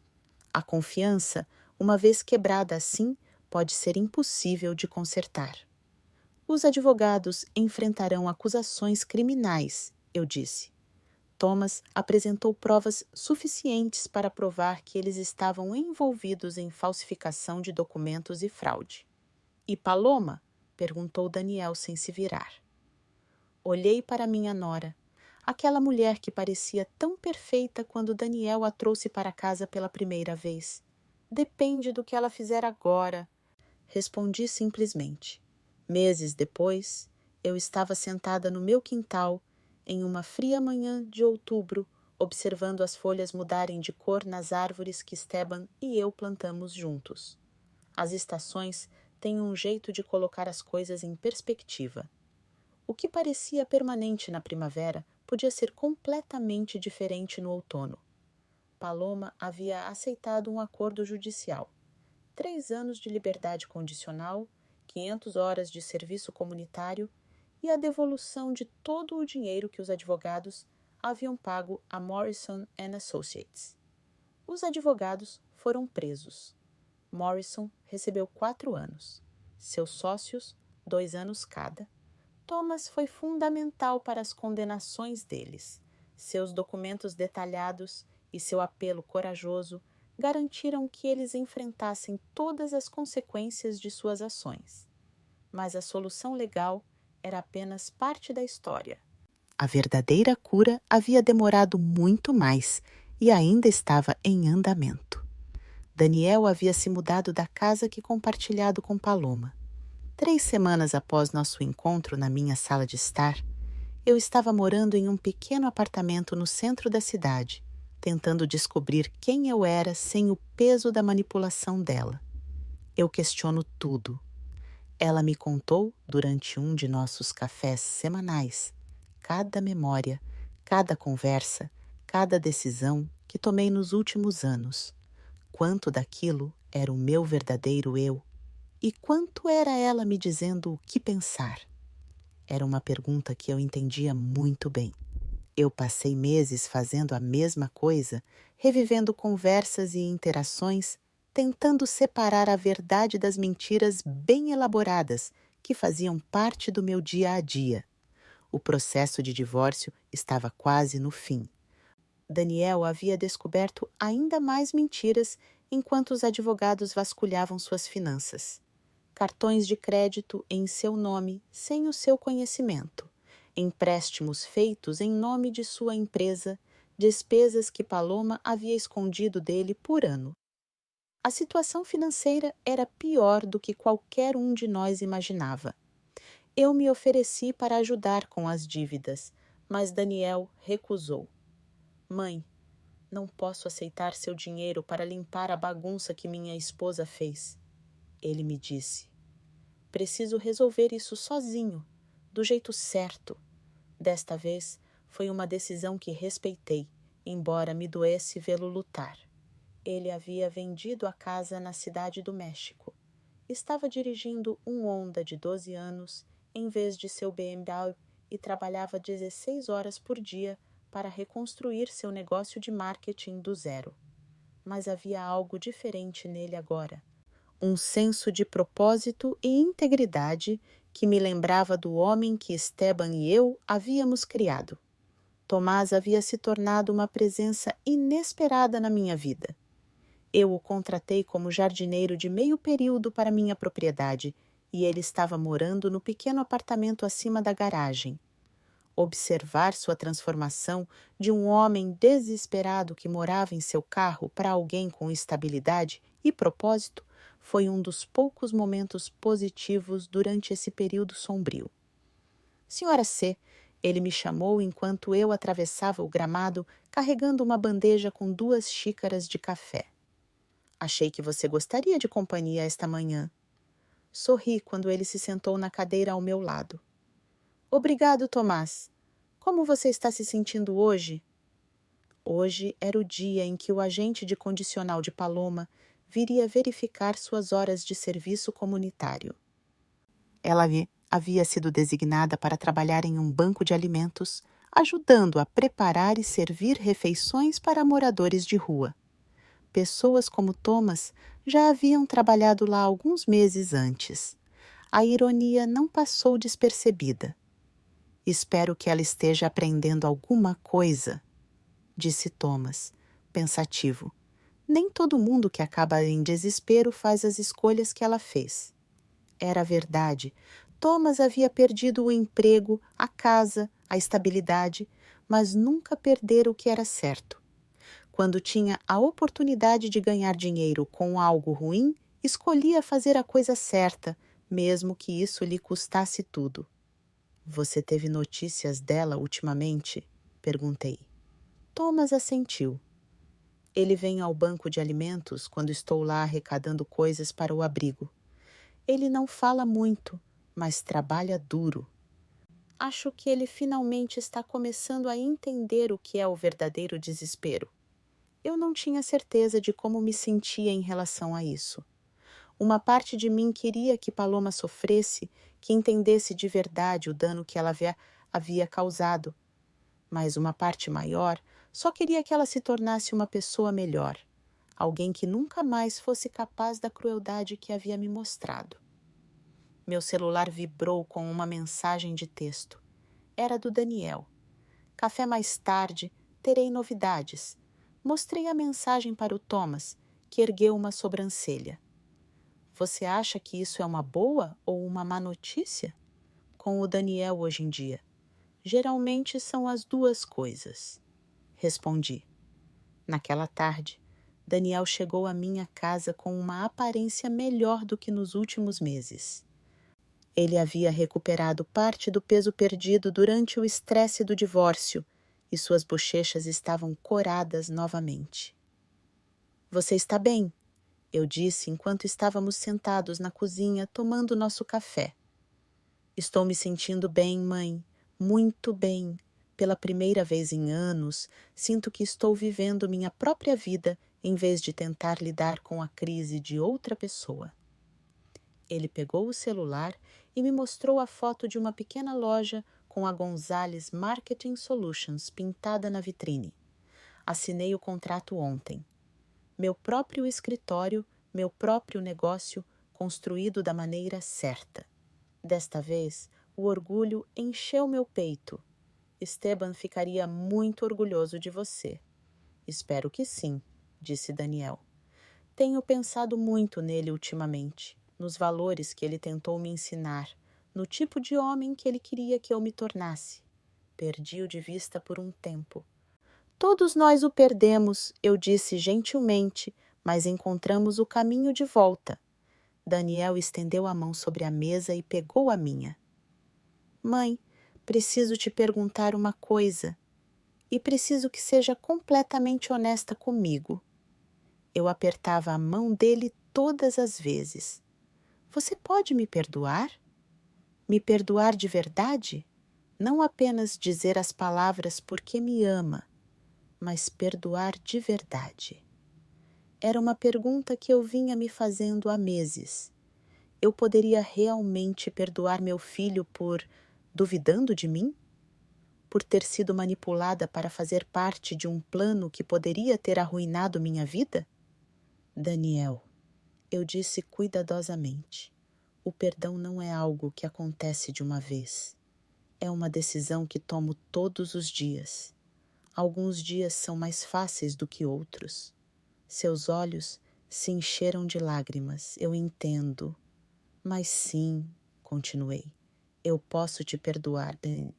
A confiança, uma vez quebrada assim, pode ser impossível de consertar. Os advogados enfrentarão acusações criminais, eu disse. Thomas apresentou provas suficientes para provar que eles estavam envolvidos em falsificação de documentos e fraude. E Paloma? Perguntou Daniel sem se virar. Olhei para minha nora, aquela mulher que parecia tão perfeita quando Daniel a trouxe para casa pela primeira vez. Depende do que ela fizer agora, respondi simplesmente. Meses depois, eu estava sentada no meu quintal, em uma fria manhã de outubro, observando as folhas mudarem de cor nas árvores que Esteban e eu plantamos juntos. As estações têm um jeito de colocar as coisas em perspectiva. O que parecia permanente na primavera podia ser completamente diferente no outono. Paloma havia aceitado um acordo judicial. 3 anos de liberdade condicional, 500 horas de serviço comunitário e a devolução de todo o dinheiro que os advogados haviam pago a Morrison & Associates. Os advogados foram presos. Morrison recebeu 4 anos. Seus sócios, 2 anos cada. Thomas foi fundamental para as condenações deles. Seus documentos detalhados e seu apelo corajoso garantiram que eles enfrentassem todas as consequências de suas ações. Mas a solução legal era apenas parte da história. A verdadeira cura havia demorado muito mais e ainda estava em andamento. Daniel havia se mudado da casa que compartilhado com Paloma. 3 semanas após nosso encontro na minha sala de estar, eu estava morando em um pequeno apartamento no centro da cidade, tentando descobrir quem eu era sem o peso da manipulação dela. Eu questiono tudo. Ela me contou, durante um de nossos cafés semanais, cada memória, cada conversa, cada decisão que tomei nos últimos anos. Quanto daquilo era o meu verdadeiro eu e quanto era ela me dizendo o que pensar. Era uma pergunta que eu entendia muito bem. Eu passei meses fazendo a mesma coisa, revivendo conversas e interações, tentando separar a verdade das mentiras bem elaboradas que faziam parte do meu dia a dia. O processo de divórcio estava quase no fim. Daniel havia descoberto ainda mais mentiras enquanto os advogados vasculhavam suas finanças. Cartões de crédito em seu nome sem o seu conhecimento, empréstimos feitos em nome de sua empresa, despesas que Paloma havia escondido dele por ano. A situação financeira era pior do que qualquer um de nós imaginava. Eu me ofereci para ajudar com as dívidas, mas Daniel recusou. Mãe, não posso aceitar seu dinheiro para limpar a bagunça que minha esposa fez. Ele me disse. Preciso resolver isso sozinho, do jeito certo. Desta vez, foi uma decisão que respeitei, embora me doesse vê-lo lutar. Ele havia vendido a casa na cidade do México. Estava dirigindo um Honda de 12 anos em vez de seu BMW e trabalhava 16 horas por dia para reconstruir seu negócio de marketing do zero. Mas havia algo diferente nele agora. Um senso de propósito e integridade que me lembrava do homem que Esteban e eu havíamos criado. Tomás havia se tornado uma presença inesperada na minha vida. Eu o contratei como jardineiro de meio período para minha propriedade e ele estava morando no pequeno apartamento acima da garagem. Observar sua transformação de um homem desesperado que morava em seu carro para alguém com estabilidade e propósito foi um dos poucos momentos positivos durante esse período sombrio. Senhora C., ele me chamou enquanto eu atravessava o gramado carregando uma bandeja com 2 xícaras de café. Achei que você gostaria de companhia esta manhã. Sorri quando ele se sentou na cadeira ao meu lado. Obrigado, Tomás. Como você está se sentindo hoje? Hoje era o dia em que o agente de condicional de Paloma viria verificar suas horas de serviço comunitário. Ela havia sido designada para trabalhar em um banco de alimentos, ajudando a preparar e servir refeições para moradores de rua. Pessoas como Thomas já haviam trabalhado lá alguns meses antes. A ironia não passou despercebida. Espero que ela esteja aprendendo alguma coisa, disse Thomas, pensativo. Nem todo mundo que acaba em desespero faz as escolhas que ela fez. Era verdade. Thomas havia perdido o emprego, a casa, a estabilidade, mas nunca perdera o que era certo. Quando tinha a oportunidade de ganhar dinheiro com algo ruim, escolhia fazer a coisa certa, mesmo que isso lhe custasse tudo. Você teve notícias dela ultimamente? Perguntei. Thomas assentiu. Ele vem ao banco de alimentos quando estou lá arrecadando coisas para o abrigo. Ele não fala muito, mas trabalha duro. Acho que ele finalmente está começando a entender o que é o verdadeiro desespero. Eu não tinha certeza de como me sentia em relação a isso. Uma parte de mim queria que Paloma sofresse, que entendesse de verdade o dano que ela havia causado. Mas uma parte maior só queria que ela se tornasse uma pessoa melhor, alguém que nunca mais fosse capaz da crueldade que havia me mostrado. Meu celular vibrou com uma mensagem de texto. Era do Daniel. Café mais tarde, terei novidades. Mostrei a mensagem para o Thomas, que ergueu uma sobrancelha. Você acha que isso é uma boa ou uma má notícia? Com o Daniel hoje em dia. Geralmente são as 2 coisas. Respondi. Naquela tarde, Daniel chegou à minha casa com uma aparência melhor do que nos últimos meses. Ele havia recuperado parte do peso perdido durante o estresse do divórcio e suas bochechas estavam coradas novamente. Você está bem? Eu disse enquanto estávamos sentados na cozinha tomando nosso café. Estou me sentindo bem, mãe, muito bem. Pela primeira vez em anos, sinto que estou vivendo minha própria vida em vez de tentar lidar com a crise de outra pessoa. Ele pegou o celular e me mostrou a foto de uma pequena loja com a Gonzalez Marketing Solutions pintada na vitrine. Assinei o contrato ontem. Meu próprio escritório, meu próprio negócio, construído da maneira certa. Desta vez, o orgulho encheu meu peito. Esteban ficaria muito orgulhoso de você. Espero que sim, disse Daniel. Tenho pensado muito nele ultimamente, nos valores que ele tentou me ensinar, no tipo de homem que ele queria que eu me tornasse. Perdi-o de vista por um tempo. Todos nós o perdemos, eu disse gentilmente, mas encontramos o caminho de volta. Daniel estendeu a mão sobre a mesa e pegou a minha. Mãe, preciso te perguntar uma coisa. E preciso que seja completamente honesta comigo. Eu apertava a mão dele todas as vezes. Você pode me perdoar? Me perdoar de verdade? Não apenas dizer as palavras porque me ama, mas perdoar de verdade. Era uma pergunta que eu vinha me fazendo há meses. Eu poderia realmente perdoar meu filho por duvidando de mim? Por ter sido manipulada para fazer parte de um plano que poderia ter arruinado minha vida? Daniel, eu disse cuidadosamente, o perdão não é algo que acontece de uma vez. É uma decisão que tomo todos os dias. Alguns dias são mais fáceis do que outros. Seus olhos se encheram de lágrimas, eu entendo. Mas sim, continuei, eu posso te perdoar, Dani.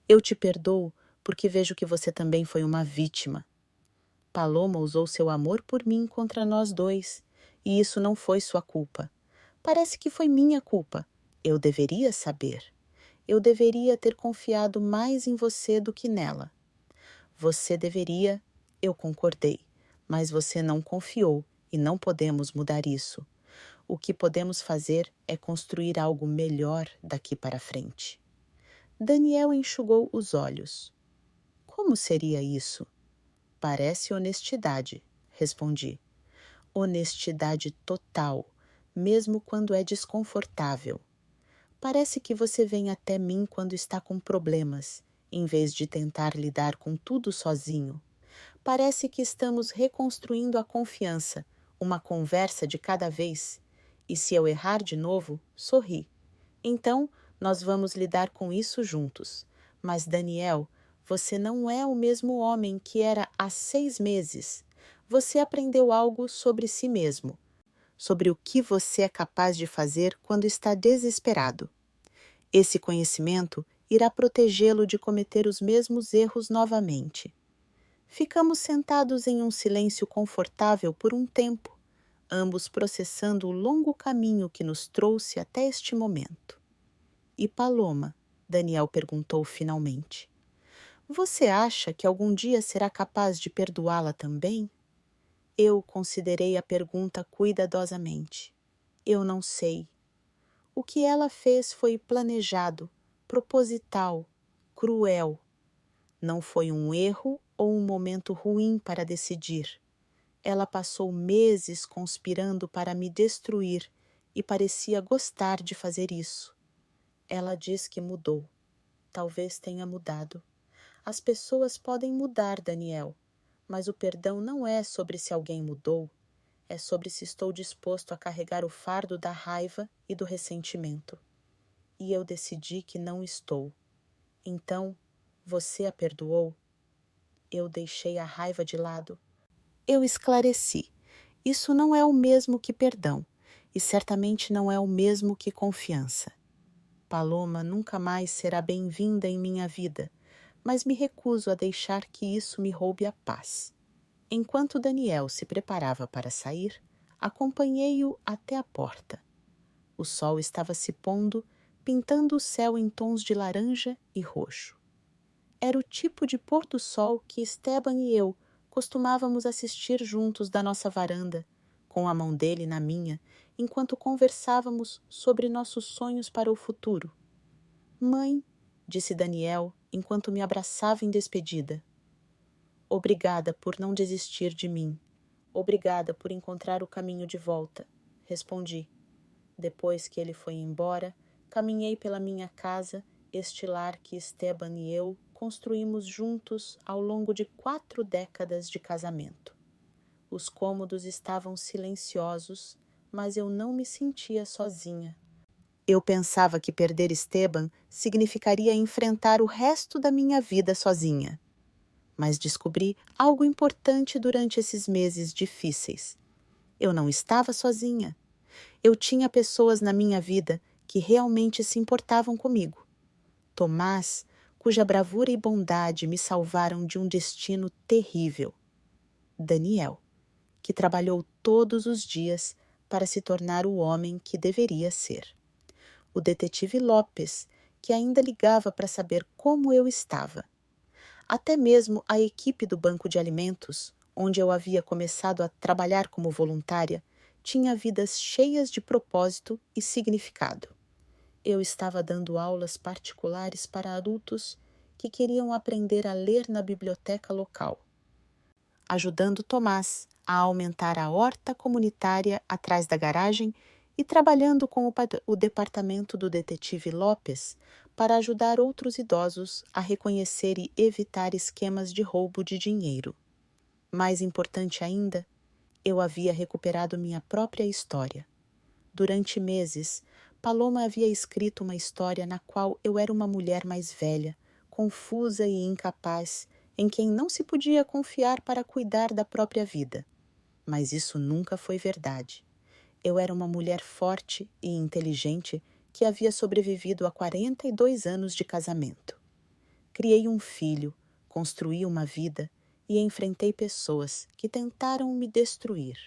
Eu te perdoo porque vejo que você também foi uma vítima. Paloma usou seu amor por mim contra nós dois, e isso não foi sua culpa. Parece que foi minha culpa. Eu deveria saber. Eu deveria ter confiado mais em você do que nela. Você deveria, eu concordei, mas você não confiou e não podemos mudar isso. O que podemos fazer é construir algo melhor daqui para frente. Daniel enxugou os olhos. Como seria isso? Parece honestidade, respondi. Honestidade total, mesmo quando é desconfortável. Parece que você vem até mim quando está com problemas, em vez de tentar lidar com tudo sozinho. Parece que estamos reconstruindo a confiança, uma conversa de cada vez. E se eu errar de novo, sorri. Então, nós vamos lidar com isso juntos. Mas, Daniel, você não é o mesmo homem que era há 6 meses. Você aprendeu algo sobre si mesmo, sobre o que você é capaz de fazer quando está desesperado. Esse conhecimento irá protegê-lo de cometer os mesmos erros novamente. Ficamos sentados em um silêncio confortável por um tempo, ambos processando o longo caminho que nos trouxe até este momento. E Paloma? Daniel perguntou finalmente. Você acha que algum dia será capaz de perdoá-la também? Eu considerei a pergunta cuidadosamente. Eu não sei. O que ela fez foi planejado, proposital, cruel. Não foi um erro ou um momento ruim para decidir. Ela passou meses conspirando para me destruir e parecia gostar de fazer isso. Ela diz que mudou. Talvez tenha mudado. As pessoas podem mudar, Daniel, mas o perdão não é sobre se alguém mudou, é sobre se estou disposto a carregar o fardo da raiva e do ressentimento. E eu decidi que não estou. Então, você a perdoou? Eu deixei a raiva de lado. Eu esclareci. Isso não é o mesmo que perdão, e certamente não é o mesmo que confiança. Paloma nunca mais será bem-vinda em minha vida, mas me recuso a deixar que isso me roube a paz. Enquanto Daniel se preparava para sair, acompanhei-o até a porta. O sol estava se pondo, pintando o céu em tons de laranja e roxo. Era o tipo de pôr-do-sol que Esteban e eu costumávamos assistir juntos da nossa varanda, com a mão dele na minha, enquanto conversávamos sobre nossos sonhos para o futuro. Mãe, disse Daniel, enquanto me abraçava em despedida. Obrigada por não desistir de mim. Obrigada por encontrar o caminho de volta, respondi. Depois que ele foi embora, caminhei pela minha casa, este lar que Esteban e eu construímos juntos ao longo de 4 décadas de casamento. Os cômodos estavam silenciosos, mas eu não me sentia sozinha. Eu pensava que perder Esteban significaria enfrentar o resto da minha vida sozinha. Mas descobri algo importante durante esses meses difíceis. Eu não estava sozinha. Eu tinha pessoas na minha vida que realmente se importavam comigo. Tomás, cuja bravura e bondade me salvaram de um destino terrível. Daniel, que trabalhou todos os dias para se tornar o homem que deveria ser. O detetive Lopes, que ainda ligava para saber como eu estava. Até mesmo a equipe do Banco de Alimentos, onde eu havia começado a trabalhar como voluntária, tinha vidas cheias de propósito e significado. Eu estava dando aulas particulares para adultos que queriam aprender a ler na biblioteca local, ajudando Tomás a aumentar a horta comunitária atrás da garagem e trabalhando com o departamento do detetive Lopes para ajudar outros idosos a reconhecer e evitar esquemas de roubo de dinheiro. Mais importante ainda, eu havia recuperado minha própria história. Durante meses, Paloma havia escrito uma história na qual eu era uma mulher mais velha, confusa e incapaz, em quem não se podia confiar para cuidar da própria vida. Mas isso nunca foi verdade. Eu era uma mulher forte e inteligente que havia sobrevivido a 42 anos de casamento. Criei um filho, construí uma vida e enfrentei pessoas que tentaram me destruir.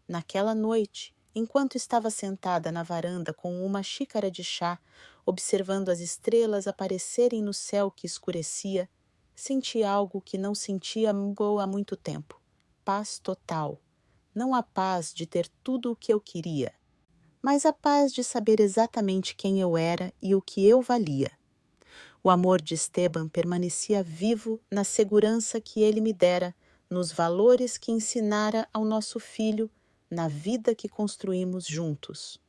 Naquela noite, enquanto estava sentada na varanda com uma xícara de chá, observando as estrelas aparecerem no céu que escurecia, senti algo que não sentia há muito tempo. Paz total. Não a paz de ter tudo o que eu queria, mas a paz de saber exatamente quem eu era e o que eu valia. O amor de Esteban permanecia vivo na segurança que ele me dera, nos valores que ensinara ao nosso filho, na vida que construímos juntos.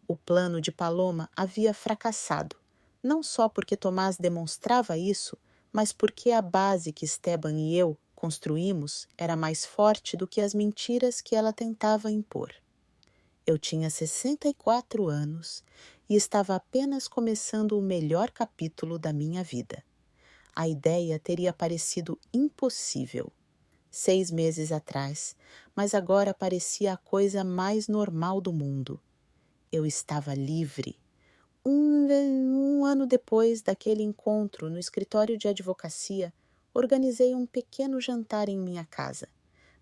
O plano de Paloma havia fracassado, não só porque Tomás demonstrava isso, mas porque a base que Esteban e eu construímos era mais forte do que as mentiras que ela tentava impor. Eu tinha 64 anos e estava apenas começando o melhor capítulo da minha vida. A ideia teria parecido impossível 6 meses atrás, mas agora parecia a coisa mais normal do mundo. Eu estava livre. Um ano depois daquele encontro no escritório de advocacia, organizei um pequeno jantar em minha casa.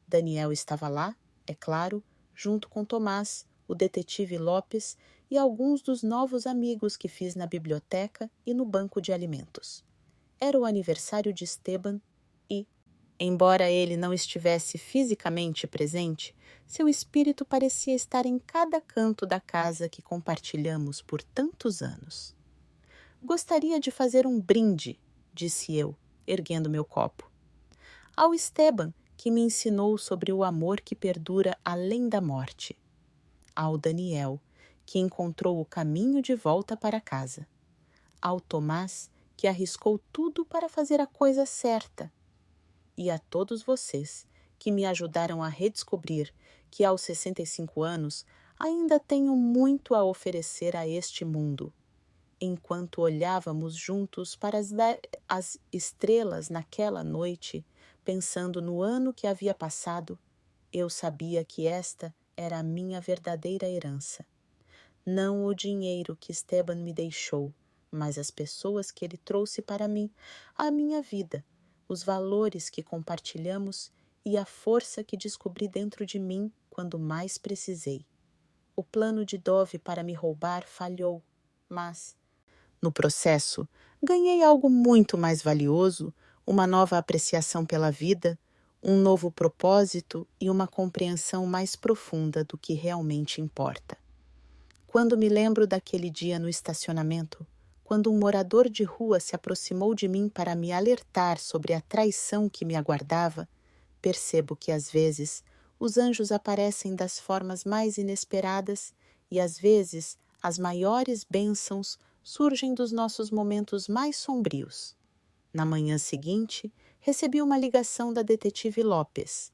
Daniel estava lá, é claro, junto com Tomás, o detetive Lopes e alguns dos novos amigos que fiz na biblioteca e no banco de alimentos. Era o aniversário de Esteban e, embora ele não estivesse fisicamente presente, seu espírito parecia estar em cada canto da casa que compartilhamos por tantos anos. Gostaria de fazer um brinde, disse eu, erguendo meu copo. Ao Esteban, que me ensinou sobre o amor que perdura além da morte. Ao Daniel, que encontrou o caminho de volta para casa. Ao Tomás, que arriscou tudo para fazer a coisa certa. E a todos vocês, que me ajudaram a redescobrir que aos 65 anos ainda tenho muito a oferecer a este mundo. Enquanto olhávamos juntos para as estrelas naquela noite, pensando no ano que havia passado, eu sabia que esta era a minha verdadeira herança. Não o dinheiro que Esteban me deixou, mas as pessoas que ele trouxe para mim, a minha vida, os valores que compartilhamos e a força que descobri dentro de mim quando mais precisei. O plano de Dove para me roubar falhou, mas, no processo, ganhei algo muito mais valioso, uma nova apreciação pela vida, um novo propósito e uma compreensão mais profunda do que realmente importa. Quando me lembro daquele dia no estacionamento, quando um morador de rua se aproximou de mim para me alertar sobre a traição que me aguardava, percebo que às vezes os anjos aparecem das formas mais inesperadas e às vezes as maiores bênçãos surgem dos nossos momentos mais sombrios. Na manhã seguinte, recebi uma ligação da detetive Lopes.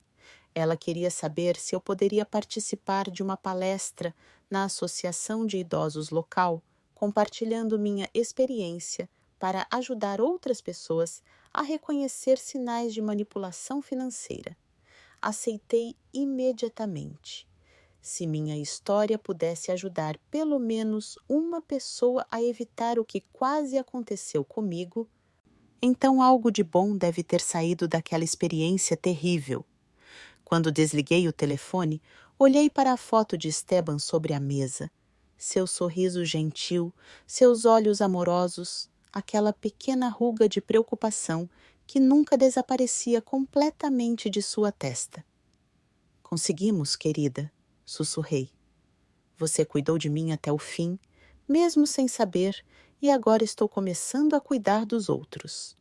Ela queria saber se eu poderia participar de uma palestra na Associação de Idosos local, compartilhando minha experiência para ajudar outras pessoas a reconhecer sinais de manipulação financeira. Aceitei imediatamente. Se minha história pudesse ajudar pelo menos uma pessoa a evitar o que quase aconteceu comigo, então algo de bom deve ter saído daquela experiência terrível. Quando desliguei o telefone, olhei para a foto de Esteban sobre a mesa. Seu sorriso gentil, seus olhos amorosos, aquela pequena ruga de preocupação que nunca desaparecia completamente de sua testa. Conseguimos, querida, sussurrei. Você cuidou de mim até o fim, mesmo sem saber, e agora estou começando a cuidar dos outros.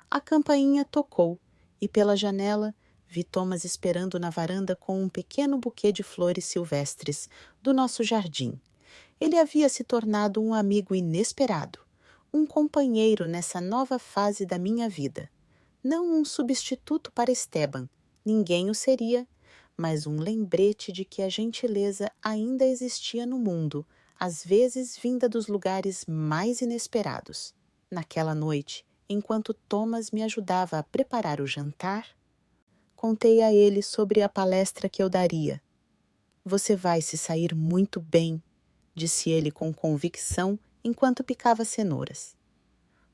A campainha tocou e pela janela vi Thomas esperando na varanda com um pequeno buquê de flores silvestres do nosso jardim. Ele havia se tornado um amigo inesperado, um companheiro nessa nova fase da minha vida. Não um substituto para Esteban, ninguém o seria, mas um lembrete de que a gentileza ainda existia no mundo, às vezes vinda dos lugares mais inesperados. Naquela noite, enquanto Thomas me ajudava a preparar o jantar, contei a ele sobre a palestra que eu daria. Você vai se sair muito bem, disse ele com convicção enquanto picava cenouras.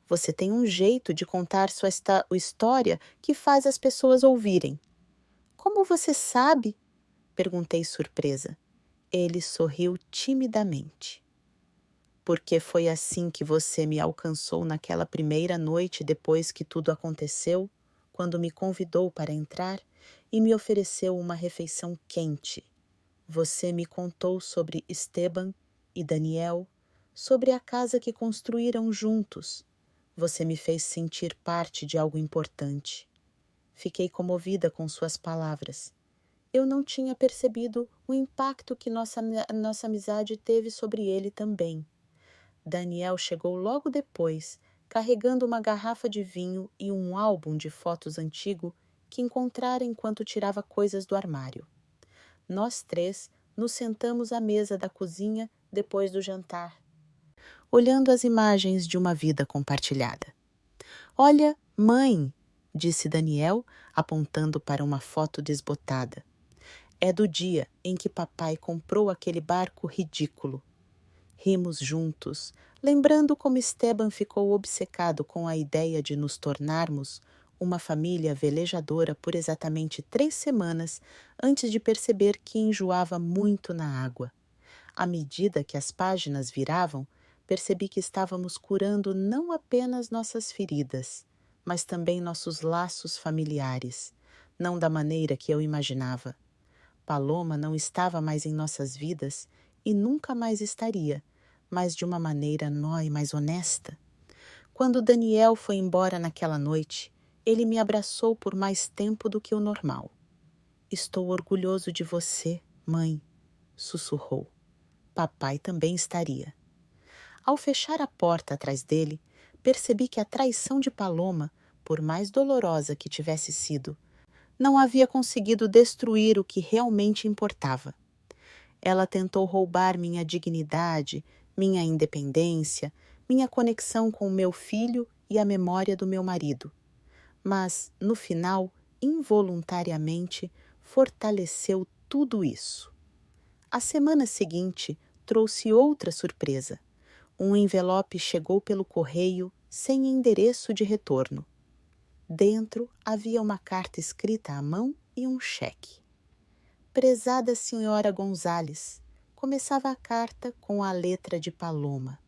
Você tem um jeito de contar sua história que faz as pessoas ouvirem. Como você sabe? Perguntei surpresa. Ele sorriu timidamente. Porque foi assim que você me alcançou naquela primeira noite depois que tudo aconteceu, quando me convidou para entrar e me ofereceu uma refeição quente. Você me contou sobre Esteban e Daniel, sobre a casa que construíram juntos. Você me fez sentir parte de algo importante. Fiquei comovida com suas palavras. Eu não tinha percebido o impacto que nossa amizade teve sobre ele também. Daniel chegou logo depois, carregando uma garrafa de vinho e um álbum de fotos antigo que encontrara enquanto tirava coisas do armário. Nós três nos sentamos à mesa da cozinha depois do jantar, olhando as imagens de uma vida compartilhada. Olha, mãe, disse Daniel, apontando para uma foto desbotada. É do dia em que papai comprou aquele barco ridículo. Rimos juntos, lembrando como Esteban ficou obcecado com a ideia de nos tornarmos uma família velejadora por exatamente 3 semanas antes de perceber que enjoava muito na água. À medida que as páginas viravam, percebi que estávamos curando não apenas nossas feridas, mas também nossos laços familiares, não da maneira que eu imaginava. Paloma não estava mais em nossas vidas e nunca mais estaria, mas de uma maneira nó e mais honesta. Quando Daniel foi embora naquela noite, ele me abraçou por mais tempo do que o normal. Estou orgulhoso de você, mãe, sussurrou. Papai também estaria. Ao fechar a porta atrás dele, percebi que a traição de Paloma, por mais dolorosa que tivesse sido, não havia conseguido destruir o que realmente importava. Ela tentou roubar minha dignidade, minha independência, minha conexão com o meu filho e a memória do meu marido. Mas, no final, involuntariamente, fortaleceu tudo isso. A semana seguinte trouxe outra surpresa. Um envelope chegou pelo correio sem endereço de retorno. Dentro havia uma carta escrita à mão e um cheque. Prezada senhora Gonzales, começava a carta com a letra de Paloma.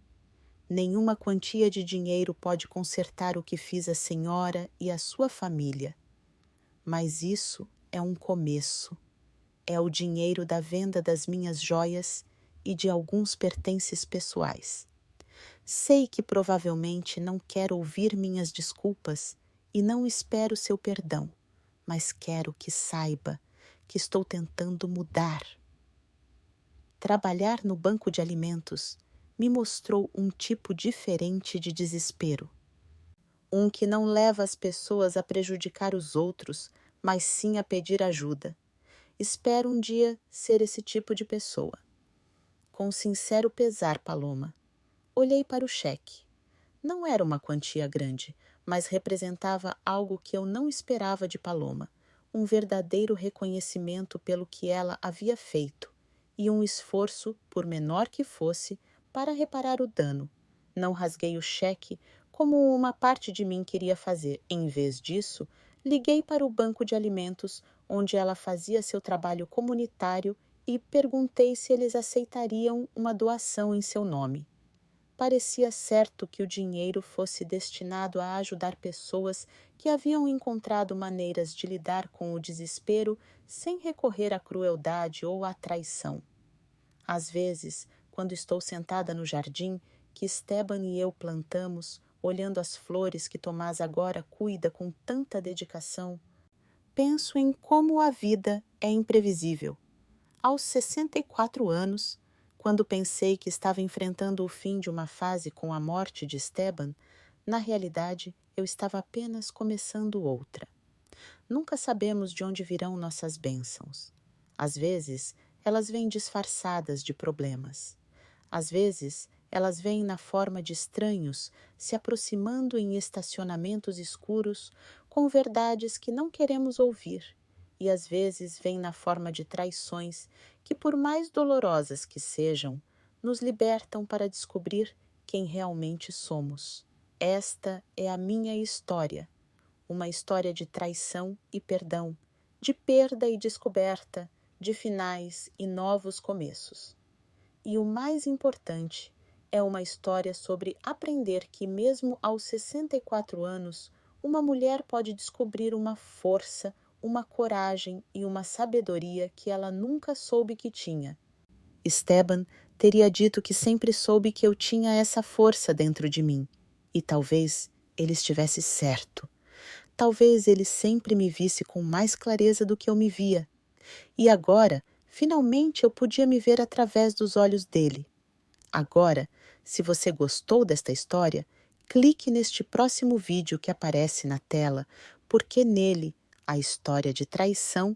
Nenhuma quantia de dinheiro pode consertar o que fiz a senhora e a sua família. Mas isso é um começo. É o dinheiro da venda das minhas joias e de alguns pertences pessoais. Sei que provavelmente não quer ouvir minhas desculpas e não espero seu perdão, mas quero que saiba que estou tentando mudar. Trabalhar no banco de alimentos me mostrou um tipo diferente de desespero. Um que não leva as pessoas a prejudicar os outros, mas sim a pedir ajuda. Espero um dia ser esse tipo de pessoa. Com sincero pesar, Paloma. Olhei para o cheque. Não era uma quantia grande, mas representava algo que eu não esperava de Paloma, um verdadeiro reconhecimento pelo que ela havia feito e um esforço, por menor que fosse, para reparar o dano. Não rasguei o cheque como uma parte de mim queria fazer. Em vez disso, liguei para o banco de alimentos, onde ela fazia seu trabalho comunitário, e perguntei se eles aceitariam uma doação em seu nome. Parecia certo que o dinheiro fosse destinado a ajudar pessoas que haviam encontrado maneiras de lidar com o desespero sem recorrer à crueldade ou à traição. Às vezes, quando estou sentada no jardim que Esteban e eu plantamos, olhando as flores que Tomás agora cuida com tanta dedicação, penso em como a vida é imprevisível. Aos 64 anos, quando pensei que estava enfrentando o fim de uma fase com a morte de Esteban, na realidade eu estava apenas começando outra. Nunca sabemos de onde virão nossas bênçãos. Às vezes, elas vêm disfarçadas de problemas. Às vezes, elas vêm na forma de estranhos se aproximando em estacionamentos escuros com verdades que não queremos ouvir. E às vezes vêm na forma de traições que, por mais dolorosas que sejam, nos libertam para descobrir quem realmente somos. Esta é a minha história. Uma história de traição e perdão, de perda e descoberta, de finais e novos começos. E o mais importante, é uma história sobre aprender que mesmo aos 64 anos, uma mulher pode descobrir uma força, uma coragem e uma sabedoria que ela nunca soube que tinha. Esteban teria dito que sempre soube que eu tinha essa força dentro de mim, e talvez ele estivesse certo. Talvez ele sempre me visse com mais clareza do que eu me via. E agora, finalmente eu podia me ver através dos olhos dele. Agora, se você gostou desta história, clique neste próximo vídeo que aparece na tela, porque nele há história de traição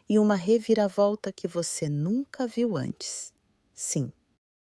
e uma reviravolta que você nunca viu antes. Sim,